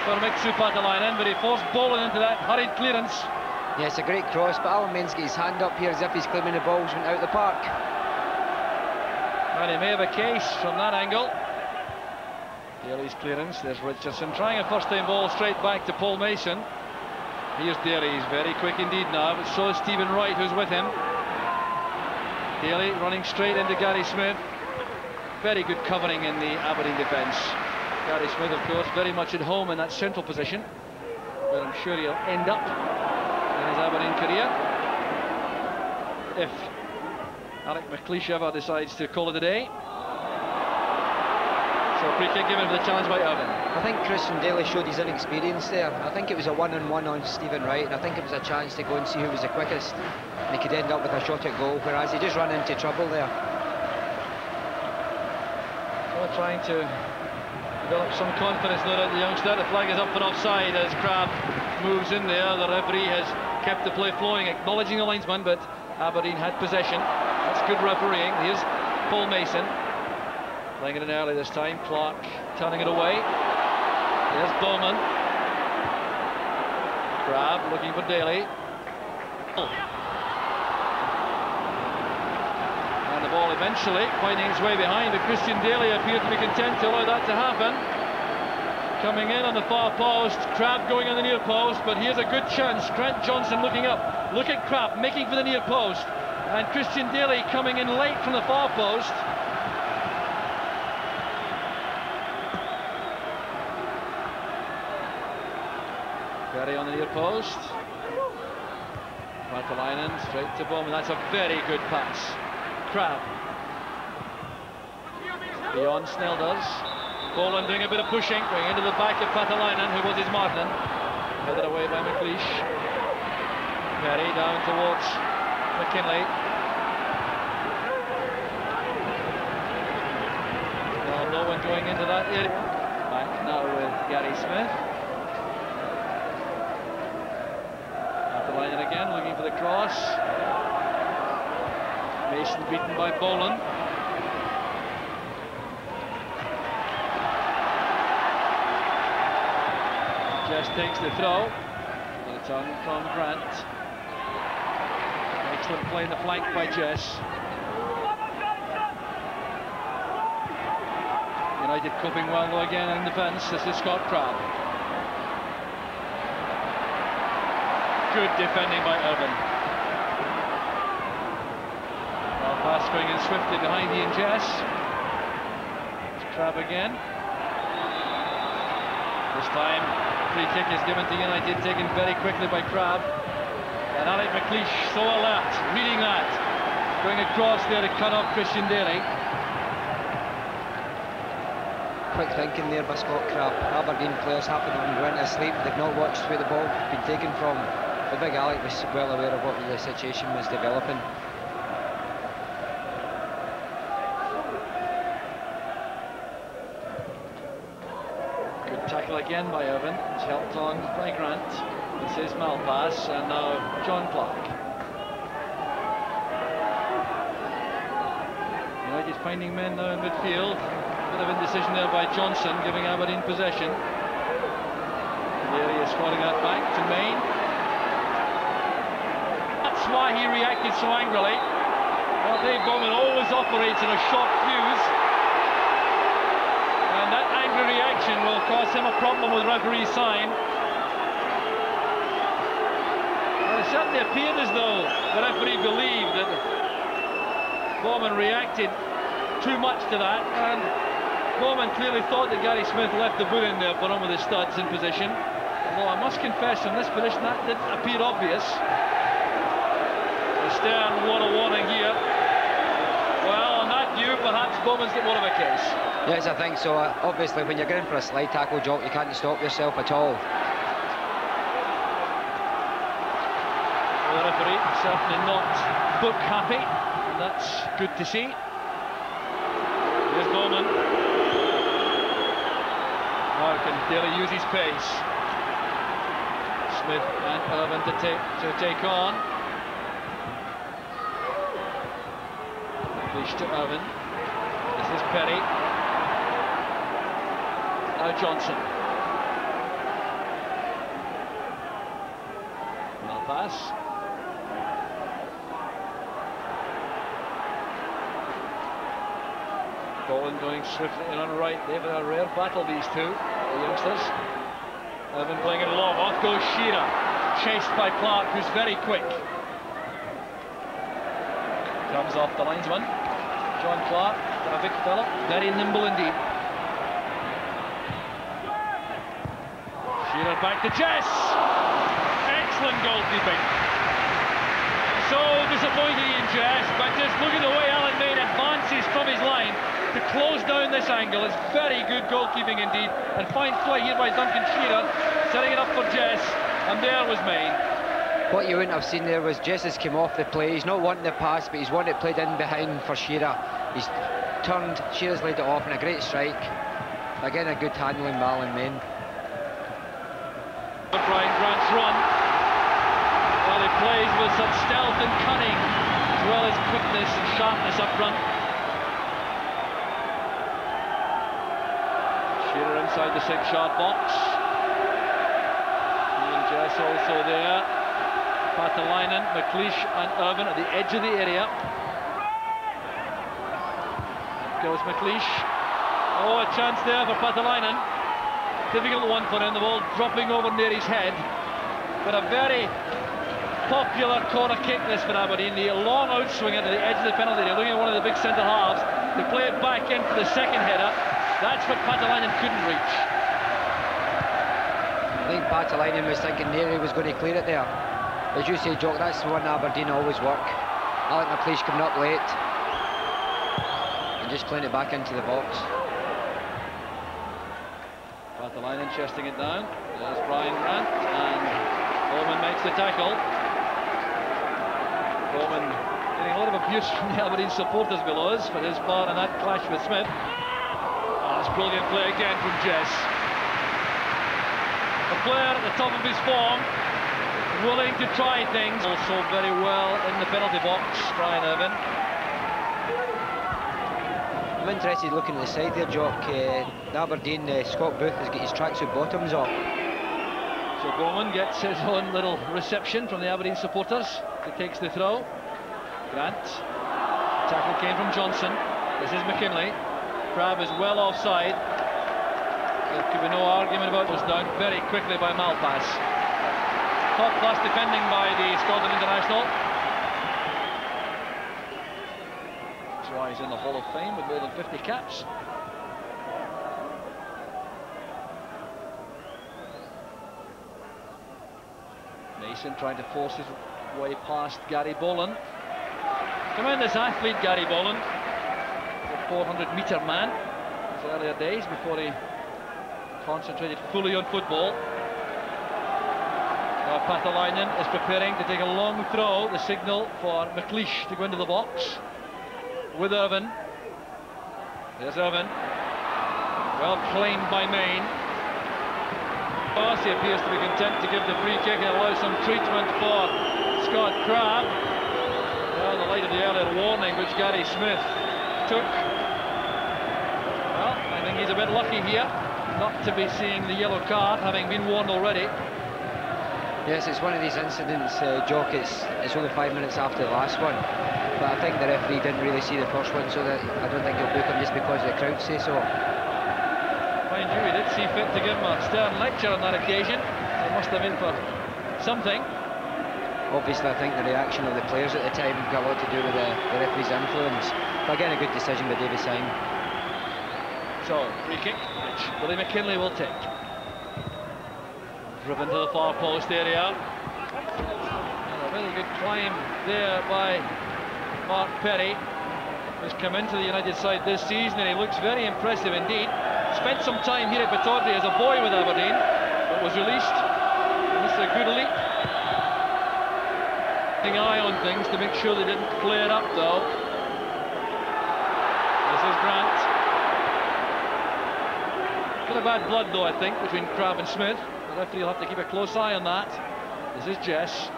for Mixu Patalainen, but he forced Boland into that hurried clearance. Yeah, it's a great cross, but Alan Main's got his hand up here as if he's claiming the balls went out the park. And he may have a case from that angle. Daly's clearance, there's Richardson trying a first-time ball straight back to Paul Mason. Here's Daly, he's very quick indeed now, but so is Stephen Wright, who's with him. Daly running straight into Gary Smith. Very good covering in the Aberdeen defence. Gary Smith, of course, very much at home in that central position, where I'm sure he'll end up in his Aberdeen career, if Alec McLeish ever decides to call it a day. So free kick given for the challenge by Irvine. I think Christian Daly showed his inexperience there. I think it was a one-on-one on Stephen Wright, and I think it was a chance to go and see who was the quickest, and he could end up with a shot at goal, whereas he just ran into trouble there. Well, trying to develop some confidence now that the youngster. The flag is up for offside as Crabb moves in there. The referee has kept the play flowing, acknowledging the linesman, but Aberdeen had possession. That's good refereeing. Here's Paul Mason. Playing it in early this time. Clark turning it away. There's Bowman. Grab looking for Daly. And the ball eventually finding its way behind, but Christian Daly appeared to be content to allow that to happen. Coming in on the far post, Crabb going on the near post, but here's a good chance. Trent Johnson looking up. Look at Crabb making for the near post, and Christian Daly coming in late from the far post. Berry on the near post. Matalainen straight to Bowman. That's a very good pass. Crabb. Beyond Snell does. Boland doing a bit of pushing, going into the back of Patalainen, who was his Martin. Headed away by McLeish. Berry down towards McKinley. Well, no one going into that area. Back now with Gary Smith. Patalainen again, looking for the cross. Mason beaten by Boland. Jess takes the throw. And it's on from Grant. Excellent play in the flank by Jess. United coping well though again in defence. This is Scott Crabb. Good defending by Irvine. Well, pass going in swiftly behind Ian Jess. It's Crabb again. This time, free kick is given to United, taken very quickly by Crabb. And Alec McLeish, so alert, reading that. Going across there to cut off Christian Daly. Quick thinking there by Scott Crabb. Aberdeen players happen to go into sleep. They've not watched where the ball had been taken from. The big Alec was well aware of what the situation was developing. Good tackle again by Irvine. It's helped on by Grant. This is Malpass, and now John Clark. United finding men now in midfield. Bit of indecision there by Johnson, giving Aberdeen possession. There he is swatting that back to Main. That's why he reacted so angrily. Well, Dave Bowman always operates in a short fuse, and that angry reaction will cause him a problem with referee sign. Well, it certainly appeared as though the referee believed that Bowman reacted too much to that, and Bowman clearly thought that Gary Smith left the boot in there for him with his studs in position. Although I must confess, from this position that didn't appear obvious. Stern, what a warning here. Well, on that view, perhaps Bowman's got more of a case. Yes, I think so. Obviously, when you're going for a slide tackle, Jock, you can't stop yourself at all. Well, the referee certainly not book happy, and that's good to see. Here's Bowman. Now can Daly use his pace? Smith and Irvine to take on. To Irvine. This is Perry. Now Johnson. Malpass. Boland going swiftly in on the right. They've had a rare battle, these two, the youngsters. Irvine playing it long. Off goes Shearer. Chased by Clark, who's very quick. Comes off the linesman. John Clark, a big fella, very nimble indeed. Shearer back to Jess. Excellent goalkeeping. So disappointing in Jess, but just look at the way Alan Main advances from his line to close down this angle. It's very good goalkeeping indeed. And fine play here by Duncan Shearer, setting it up for Jess, and there was Main. What you wouldn't have seen there was Jess has come off the play. He's not wanting the pass, but he's wanting it played in behind for Shearer. He's turned, Shearer's laid it off, and a great strike. Again, a good handling by Alan Main. Brian Grant's run. Well, he plays with some stealth and cunning, as well as quickness and sharpness up front. inside the 6-yard box. Ian Jess also there. Patalainen, McLeish and Irvine at the edge of the area. Goes McLeish. Oh, a chance there for Patalainen. Difficult one for him, the ball dropping over near his head. But a very popular corner kick this for Aberdeen. The long outswing into the edge of the penalty area, looking at one of the big centre halves to play it back in for the second header. That's what Patalainen couldn't reach. I think Patalainen was thinking Neary was going to clear it there. As you say, Jock, that's the one Aberdeen always work. Alec McLeish coming up late and just playing it back into the box. Patalainen chesting it down. There's Brian Grant, and Bowman makes the tackle. Bowman getting a lot of abuse from the Aberdeen supporters below us for his part in that clash with Smith. That's brilliant play again from Jess. A player at the top of his form, willing to try things. Also very well in the penalty box, Brian Irvine. I'm interested looking at the side there, Jock. Aberdeen, Scott Booth has got his tracksuit bottoms off. So Bowman gets his own little reception from the Aberdeen supporters. He takes the throw. Grant. Tackle came from Johnson. This is McKinley. Crab is well offside. There could be no argument about it. Was down very quickly by Malpass. Top class defending by the Scotland international. That's why he's in the Hall of Fame with more than 50 caps. Mason trying to force his way past Gary Boland. Tremendous athlete, Gary Boland. The 400-metre man. His earlier days before he concentrated fully on football. Patalainen is preparing to take a long throw, the signal for McLeish to go into the box with Irvine. There's Irvine. Well claimed by Main. He appears to be content to give the free kick and allow some treatment for Scott Crab. Well, in the light of the earlier warning which Gary Smith took. Well, I think he's a bit lucky here not to be seeing the yellow card, having been warned already. Yes, it's one of these incidents, Jock. It's only 5 minutes after the last one, but I think the referee didn't really see the first one, so that I don't think he'll book him just because the crowd say so. Mind you, he did see fit to give him a stern lecture on that occasion. It must have been for something. Obviously, I think the reaction of the players at the time got a lot to do with the referee's influence. But again, a good decision by Davy Syme. So, free kick, which Billy McKinley will take. Driven to the far post area. And a really good climb there by Mark Perry, who's come into the United side this season, and he looks very impressive indeed. Spent some time here at Pittodrie as a boy with Aberdeen, but was released. And this is a good leap. Keeping an eye on things to make sure they didn't flare up, though. This is Grant. Bit of bad blood, though, I think, between Crab and Smith. The referee will have to keep a close eye on that. This is Jess.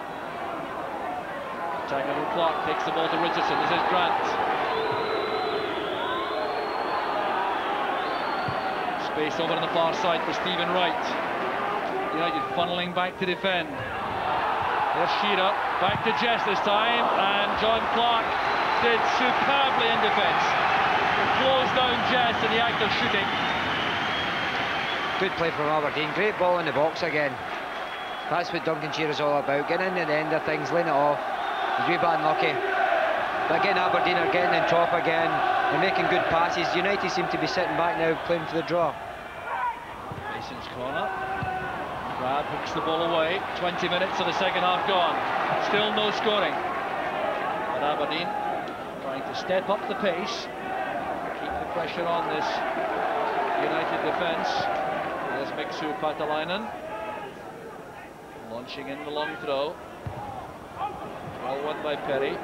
Taggart and Clark takes the ball to Richardson. This is Grant. Space over on the far side for Stephen Wright. United funneling back to defend. There's Shearer. Back to Jess this time. And John Clark did superbly in defence. Closed down Jess in the act of shooting. Good play from Aberdeen, great ball in the box again. That's what Duncan Shearer's all about, getting in at the end of things, laying it off. He's a wee bit unlucky. But again, Aberdeen are getting on top again. They're making good passes. United seem to be sitting back now, playing for the draw. Mason's corner. Crab hooks the ball away. 20 minutes of the second half gone. Still no scoring. But Aberdeen trying to step up the pace, keep the pressure on this United defence. There's Mixu Patalainen launching in the long throw. Well won by Perry.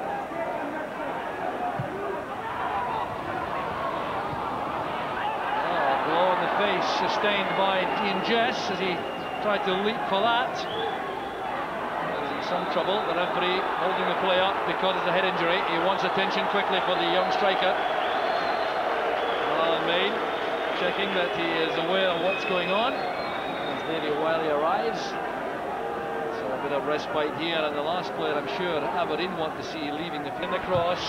Oh, blow in the face sustained by Ian Jess as he tried to leap for that. He's in some trouble. The referee holding the play up because it's a head injury. He wants attention quickly for the young striker. Alan Main. checking that he is aware of what's going on as Davy Wiley arrives. So a bit of respite here, and the last player I'm sure Aberdeen want to see leaving the field. In the cross.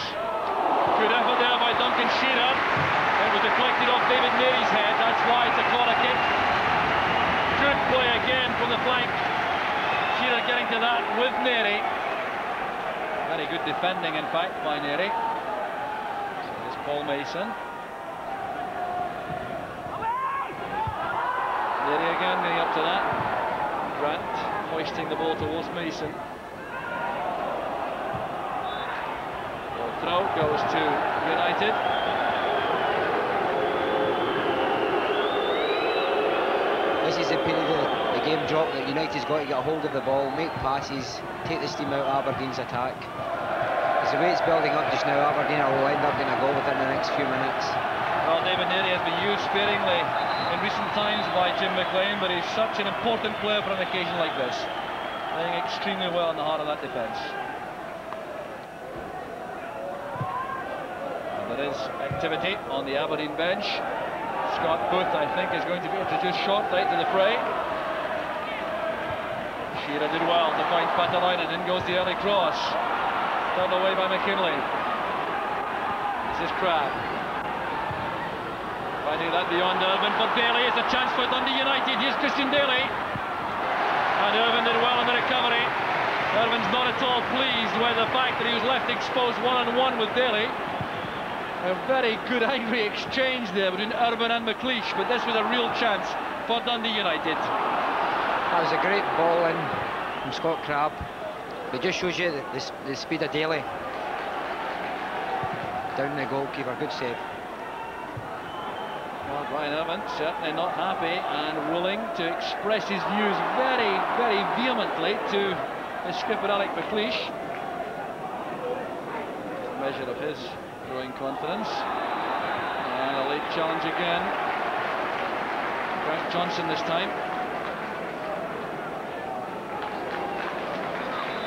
Good effort there by Duncan Shearer. It was deflected off David Mary's head, that's why it's a corner kick. Good play again from the flank. Shearer getting to that with Neri. Very good defending, in fact, by Neri. So there's Paul Mason. Neri again getting up to that. Grant hoisting the ball towards Mason. The throw goes to United. This is the period of the game drop that United's got to get a hold of the ball, make passes, take the steam out of Aberdeen's attack. As the way it's building up just now, Aberdeen will end up getting a goal within the next few minutes. Well, David Neri has been used sparingly in recent times by Jim McLean, but he's such an important player for an occasion like this. Playing extremely well in the heart of that defence. And there is activity on the Aberdeen bench. Scott Booth, I think, is going to be introduced shortly to the fray. Shearer did well to find Patalainen. In goes the early cross. Turned away by McKinley. This is Crabb. Finding that beyond Irvine for Daly. It's a chance for Dundee United. Here's Christian Daly. And Irvine did well in the recovery. Irvine's not at all pleased with the fact that he was left exposed one-on-one with Daly. A very good angry exchange there between Irvine and McLeish, but this was a real chance for Dundee United. That was a great ball in from Scott Crabb. It just shows you the speed of Daly. Down the goalkeeper, good save. Well, Brian Irvine certainly not happy and willing to express his views very, very vehemently to his skipper Alec McLeish. A measure of his growing confidence. And a late challenge again. Frank Johnson this time.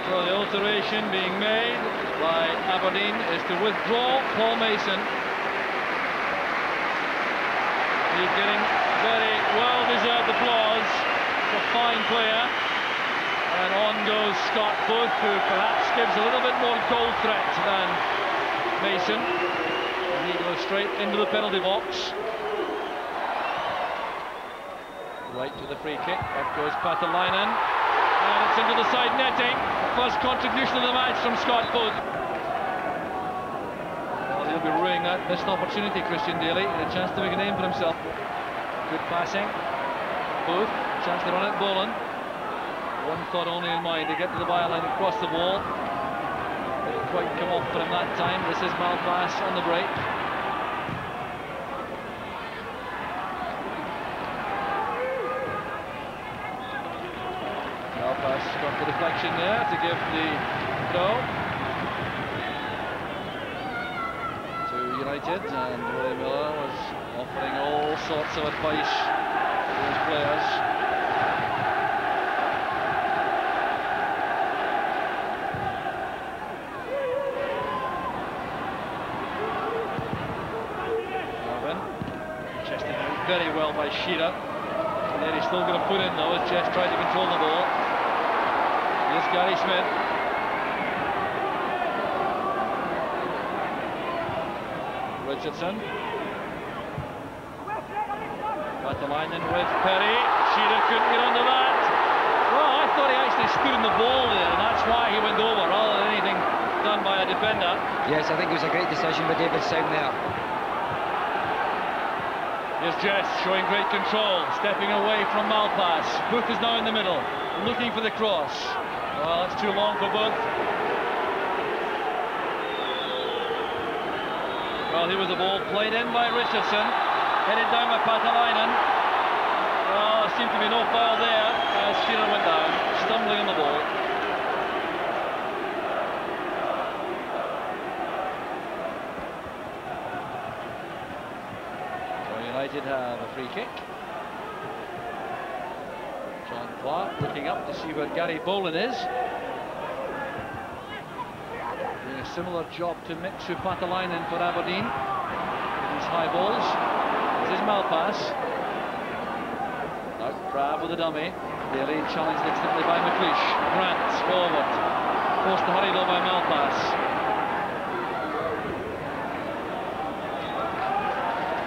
So the alteration being made by Aberdeen is to withdraw Paul Mason. He's getting very well-deserved applause. A fine player. And on goes Scott Booth, who perhaps gives a little bit more goal threat than Mason. And he goes straight into the penalty box. Right to the free kick. Up goes Patalainen. And it's into the side netting. First contribution of the match from Scott Booth. Well, he'll be ruining that missed opportunity, Christian Daly. And a chance to make a name for himself. Good passing. Booth, chance to run it, Boland. One thought only in mind, to get to the byline and cross the ball. Didn't quite come off for him that time. This is Malpass on the break. Malpass got the deflection there to give the throw to United, and Willie Miller was offering all sorts of advice to his players. Very well by Shearer. And then he's still going to put in though as Jess tried to control the ball. Here's Gary Smith. Richardson. Patalainen with Perry. Shearer couldn't get under that. Well, I thought he actually stood in the ball there, and that's why he went over rather than anything done by a defender. Yes, I think it was a great decision by David Sound there. Here's Jess showing great control, stepping away from Malpass. Booth is now in the middle, looking for the cross. Well, that's too long for Booth. Well, here was the ball played in by Richardson, headed down by Patalainen. Well, there seemed to be no foul there as Shearer went down, stumbling on the ball. United have a free kick. John Clark looking up to see where Gary Boland is. Doing a similar job to Mitsu Patalainen for Aberdeen with these high balls. is Malpass. Now Crabbe with the dummy. Daly challenged instantly by McLeish. Grant forward. Forced to hurry though by Malpass.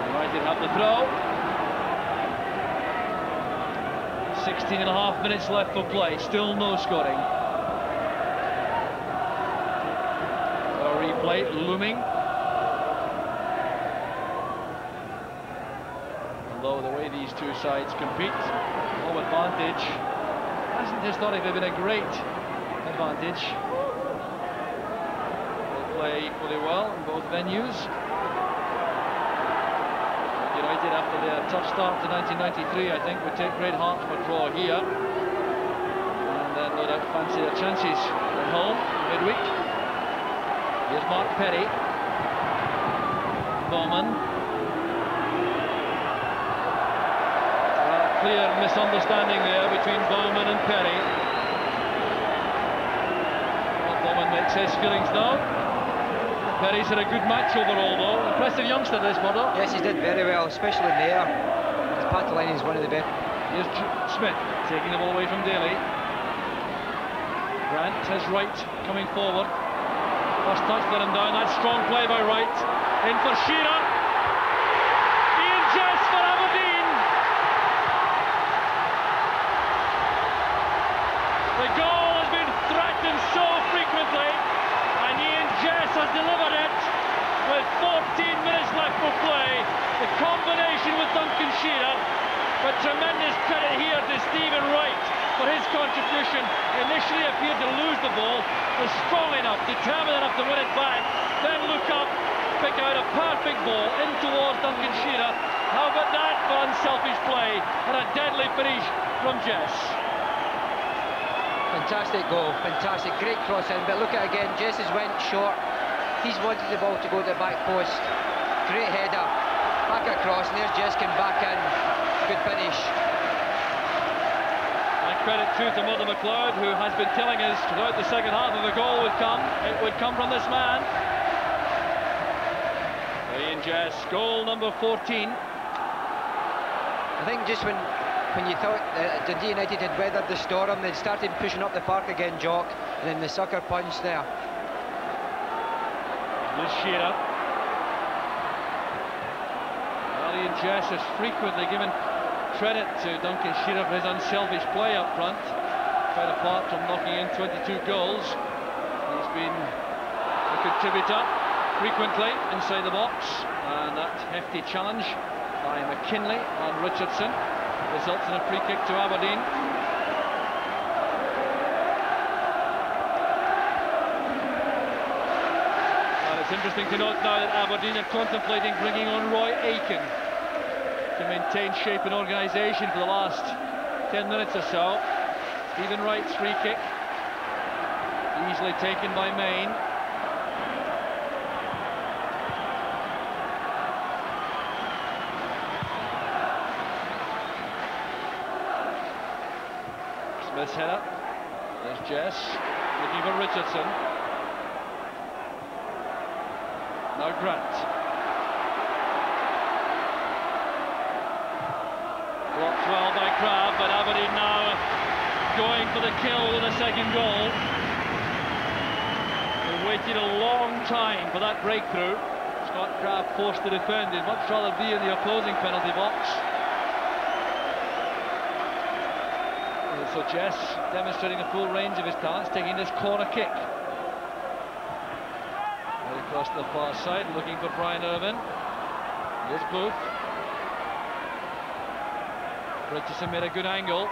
United have the throw. 16.5 minutes left for play. Still no scoring. A replay looming. Although the way these two sides compete, home advantage hasn't historically been a great advantage. They play equally well in both venues. United, after their tough start to 1993, I think would take great heart from a draw here, and then no doubt fancy their chances at home midweek. Here's Mark Perry. Bowman. Clear misunderstanding there between Bowman and Perry. Well, Bowman makes his feelings known. Perry's had a good match overall though. Impressive youngster this model. Yes, he did very well, especially in the air. His path line is one of the best. Here's Smith taking the ball away from Daly. Grant has Wright coming forward. First touch, let him down. That's strong play by Wright. In for Shearer. Ian Jess for Aberdeen. The goal has been threatened so frequently, and Ian Jess has delivered it with 14 minutes left for play. The combination with Duncan Shearer, but tremendous credit here to Stephen Wright for his contribution. Initially appeared to lose the ball, was strong enough, determined enough to win it back, then look up, pick out a perfect ball in towards Duncan Shearer. How about that for unselfish play and a deadly finish from Jess? Fantastic goal, fantastic, great cross in, but look at it again, Jess has went short. He's wanted the ball to go to the back post. Great header, back across, and there's Jess came back in. Good finish. And credit too to Mother McLeod, who has been telling us throughout the second half of the goal would come. It would come from this man. Ian Jess, goal number 14. I think just when you thought Dundee United had weathered the storm, they'd started pushing up the park again, Jock, and then the sucker punch there. This Shearer. Well, Ian Jess has frequently given credit to Duncan Shearer for his unselfish play up front. Quite apart from knocking in 22 goals, he's been a contributor frequently inside the box, and that hefty challenge by McKinley on Richardson results in a free kick to Aberdeen. And it's interesting to note now that Aberdeen are contemplating bringing on Roy Aiken to maintain shape and organisation for the last 10 minutes or so. Stephen Wright's free kick, easily taken by Main. Smith's header. There's Jess looking for Richardson. Now Grant. Blocked well by Crabbe, but Aberdeen now going for the kill with a second goal. They waited a long time for that breakthrough. Scott Crabbe forced to defend. He'd much rather be in the opposing penalty box. So Jess demonstrating the full range of his talents, taking this corner kick. Right across the far side, looking for Brian Irvin. Here's Booth. Richardson made a good angle.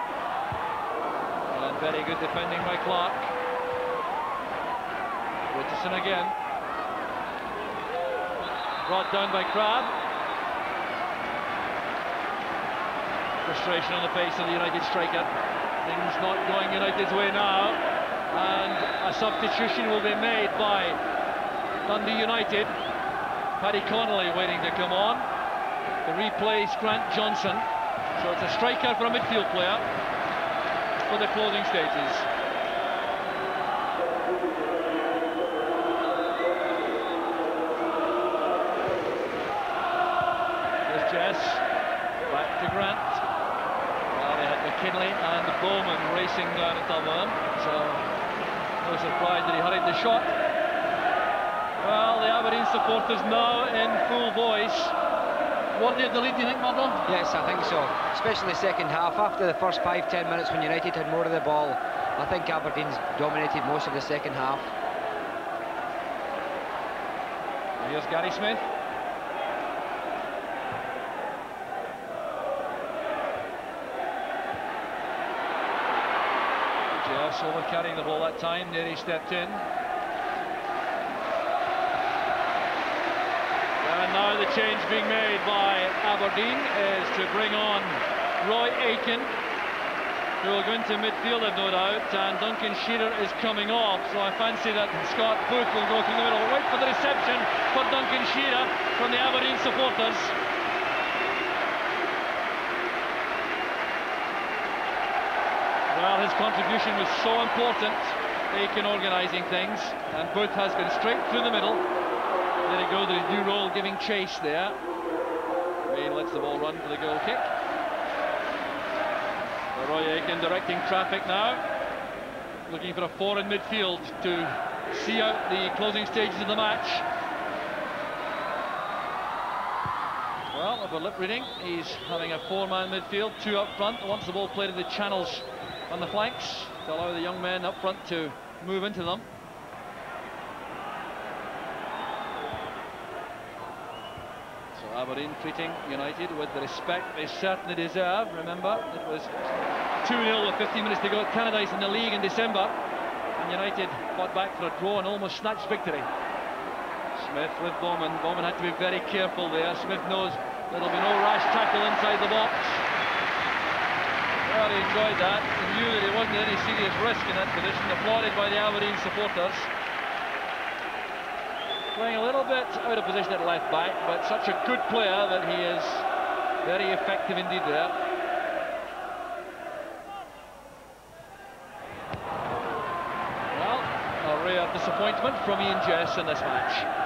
And very good defending by Clark. Richardson again. Brought down by Crabbe. Frustration on the face of the United striker. Things not going United's way now, and a substitution will be made by Dundee United. Paddy Connolly waiting to come on. The replays Grant Johnson, so it's a striker for a midfield player for the closing stages. There's Jess. racing down at Dublin, so no surprise that he hurried the shot. Well, the Aberdeen supporters now in full voice. Worthy of the lead, do you think, Murdo? Yes, I think so, especially the second half. After the first 5-10 minutes when United had more of the ball, I think Aberdeen's dominated most of the second half. Here's Gary Smith. Jeff's over carrying the ball that time, there he stepped in. And now the change being made by Aberdeen is to bring on Roy Aitken, who will go into midfield, I've no doubt, and Duncan Shearer is coming off, so I fancy that Scott Booth will go through the middle. Wait for the reception for Duncan Shearer from the Aberdeen supporters. Well, his contribution was so important, Aitken organising things, and Booth has gone straight through the middle. There he goes, his new role giving chase there. Wayne lets the ball run for the goal kick. Roy Aitken directing traffic now, looking for a four in midfield to see out the closing stages of the match. Well, if we're lip reading, he's having a four-man midfield, two up front, wants the ball played in the channels on the flanks to allow the young men up front to move into them. So Aberdeen treating United with the respect they certainly deserve. Remember, it was 2-0 with 15 minutes to go at Tannadice in the league in December, and United fought back for a draw and almost snatched victory. Smith with Bowman. Bowman had to be very careful there. Smith knows there'll be no rash tackle inside the box. Well, he enjoyed that. He knew that he wasn't any serious risk in that position. Applauded by the Aberdeen supporters. Playing a little bit out of position at left back, but such a good player that he is very effective indeed there. Well, a rare disappointment from Ian Jess in this match.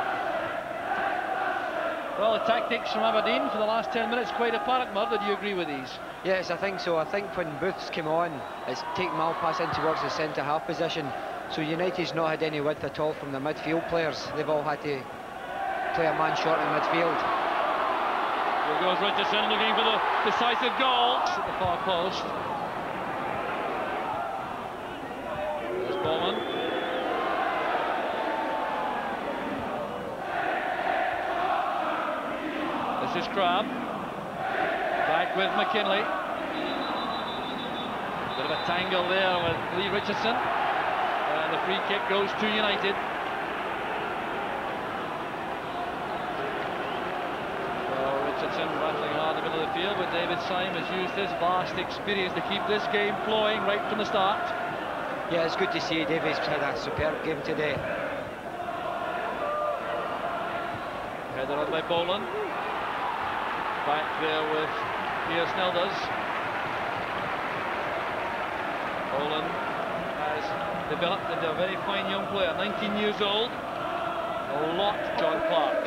Well, the tactics from Aberdeen for the last 10 minutes quite apparent, Murdo. Do you agree with these? Yes, I think so. I think when Booth's came on, it's taken Malpass in towards the centre-half position. So United's not had any width at all from the midfield players. They've all had to play a man short in midfield. Here goes Richardson looking for the decisive goal at the far post. There's Bowman. This is Crabb. Back with McKinley. Bit of a tangle there with Lee Richardson. And the free kick goes to United. Well, Richardson rattling hard in the middle of the field, but David Syme has used his vast experience to keep this game flowing right from the start. Yeah, it's good to see David's had a superb game today. Header on by Boland. Back there with Piers Snelders. Boland has developed into a very fine young player, 19 years old. A lot, John Clark.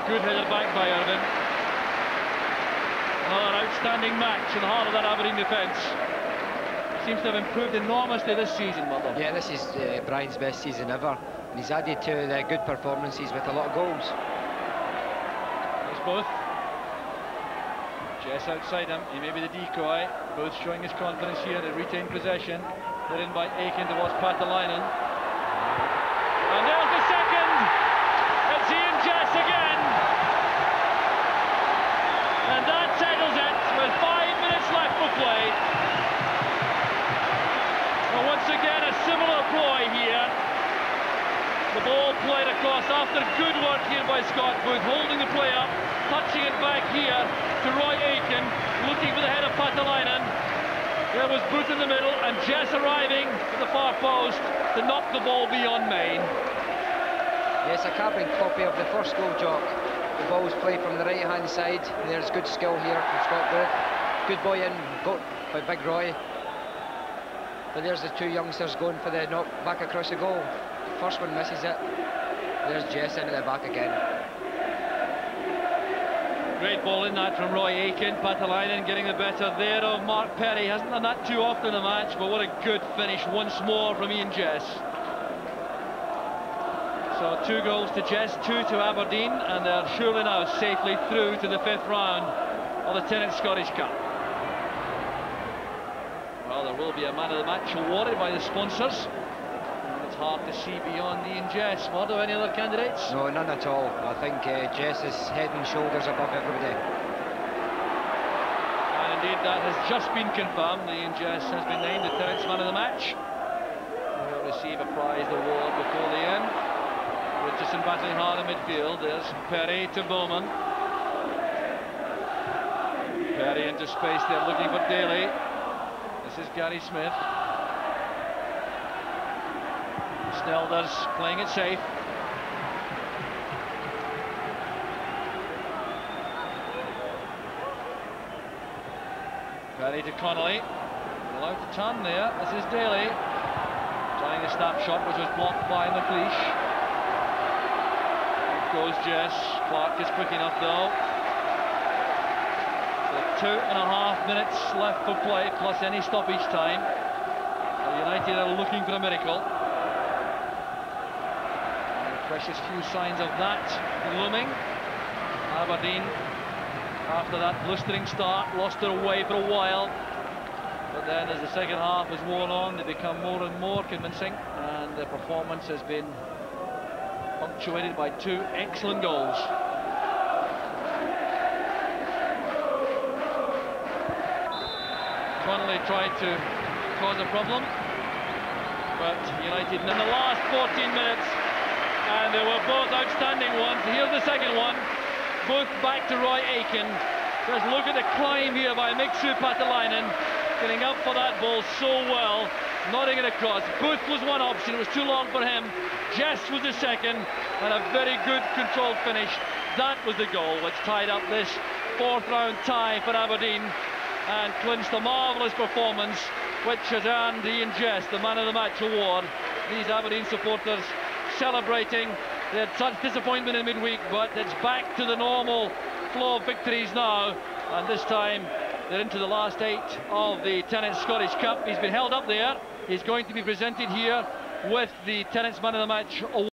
Good header back by Irvin. Another outstanding match in the heart of that Aberdeen defence. Seems to have improved enormously this season, Murdo. Yeah, this is Brian's best season ever. And he's added to the good performances with a lot of goals. Both. Jess outside him, he may be the decoy. Both showing his confidence here to retain possession. Put in by Aitken towards Patalainen. And there's the second! It's Ian Jess again! And that settles it with 5 minutes left for play. Well, once again a similar ploy here. The ball played across after good work here by Scott Booth, holding the play up, touching it back here to Roy Aitken, looking for the head of Patalainen. There was Booth in the middle, and Jess arriving at the far post to knock the ball beyond main. Yes, a carbon copy of the first goal, Jock. The ball was played from the right-hand side. There's good skill here from Scott Booth. Good boy in, got by Big Roy. But there's the two youngsters going for the knock back across the goal. First one misses it. There's Jess into the back again. Great ball in that from Roy Aitken. Patalainen getting the better there of Mark Perry. Hasn't done that too often in the match, but what a good finish once more from Ian Jess. So 2 goals to Jess, 2 to Aberdeen, and they're surely now safely through to the 5th round of the Tennent Scottish Cup. Well, there will be a man of the match awarded by the sponsors. It's hard to see beyond Ian Jess. What are any other candidates? No, none at all. I think Jess is head and shoulders above everybody. And indeed, that has just been confirmed. Ian Jess has been named the Tennent's man of the match. He'll receive a prize award before the end. Richardson battling hard in midfield. There's Perry to Bowman. Perry into space there, looking for Daly. This is Gary Smith. Snelders playing it safe. Perry to Connolly. Allowed to turn there. This is Daly. Trying a snapshot, which was blocked by McLeish. Goes Jess. Clark is quick enough though. So 2.5 minutes left for play, plus any stoppage time. So United are looking for a miracle. And precious few signs of that looming. Aberdeen, after that blistering start, lost their way for a while. But then as the second half has worn on, they become more and more convincing, and their performance has been punctuated by 2 excellent goals. Connolly tried to cause a problem, but United in the last 14 minutes, and they were both outstanding ones. Here's the second one, both back to Roy Aitken. Just look at the climb here by Mixu Patalainen, getting up for that ball so well, nodding it across. Booth was one option, it was too long for him. Jess was the second, and a very good controlled finish. That was the goal which tied up this 4th round tie for Aberdeen and clinched a marvellous performance which has earned Ian Jess the man of the match award. These Aberdeen supporters celebrating. They had such disappointment in midweek, but it's back to the normal flow of victories now, and this time they're into the last 8 of the Tennent Scottish Cup. He's been held up there. He's going to be presented here with the Tennent's man of the match award.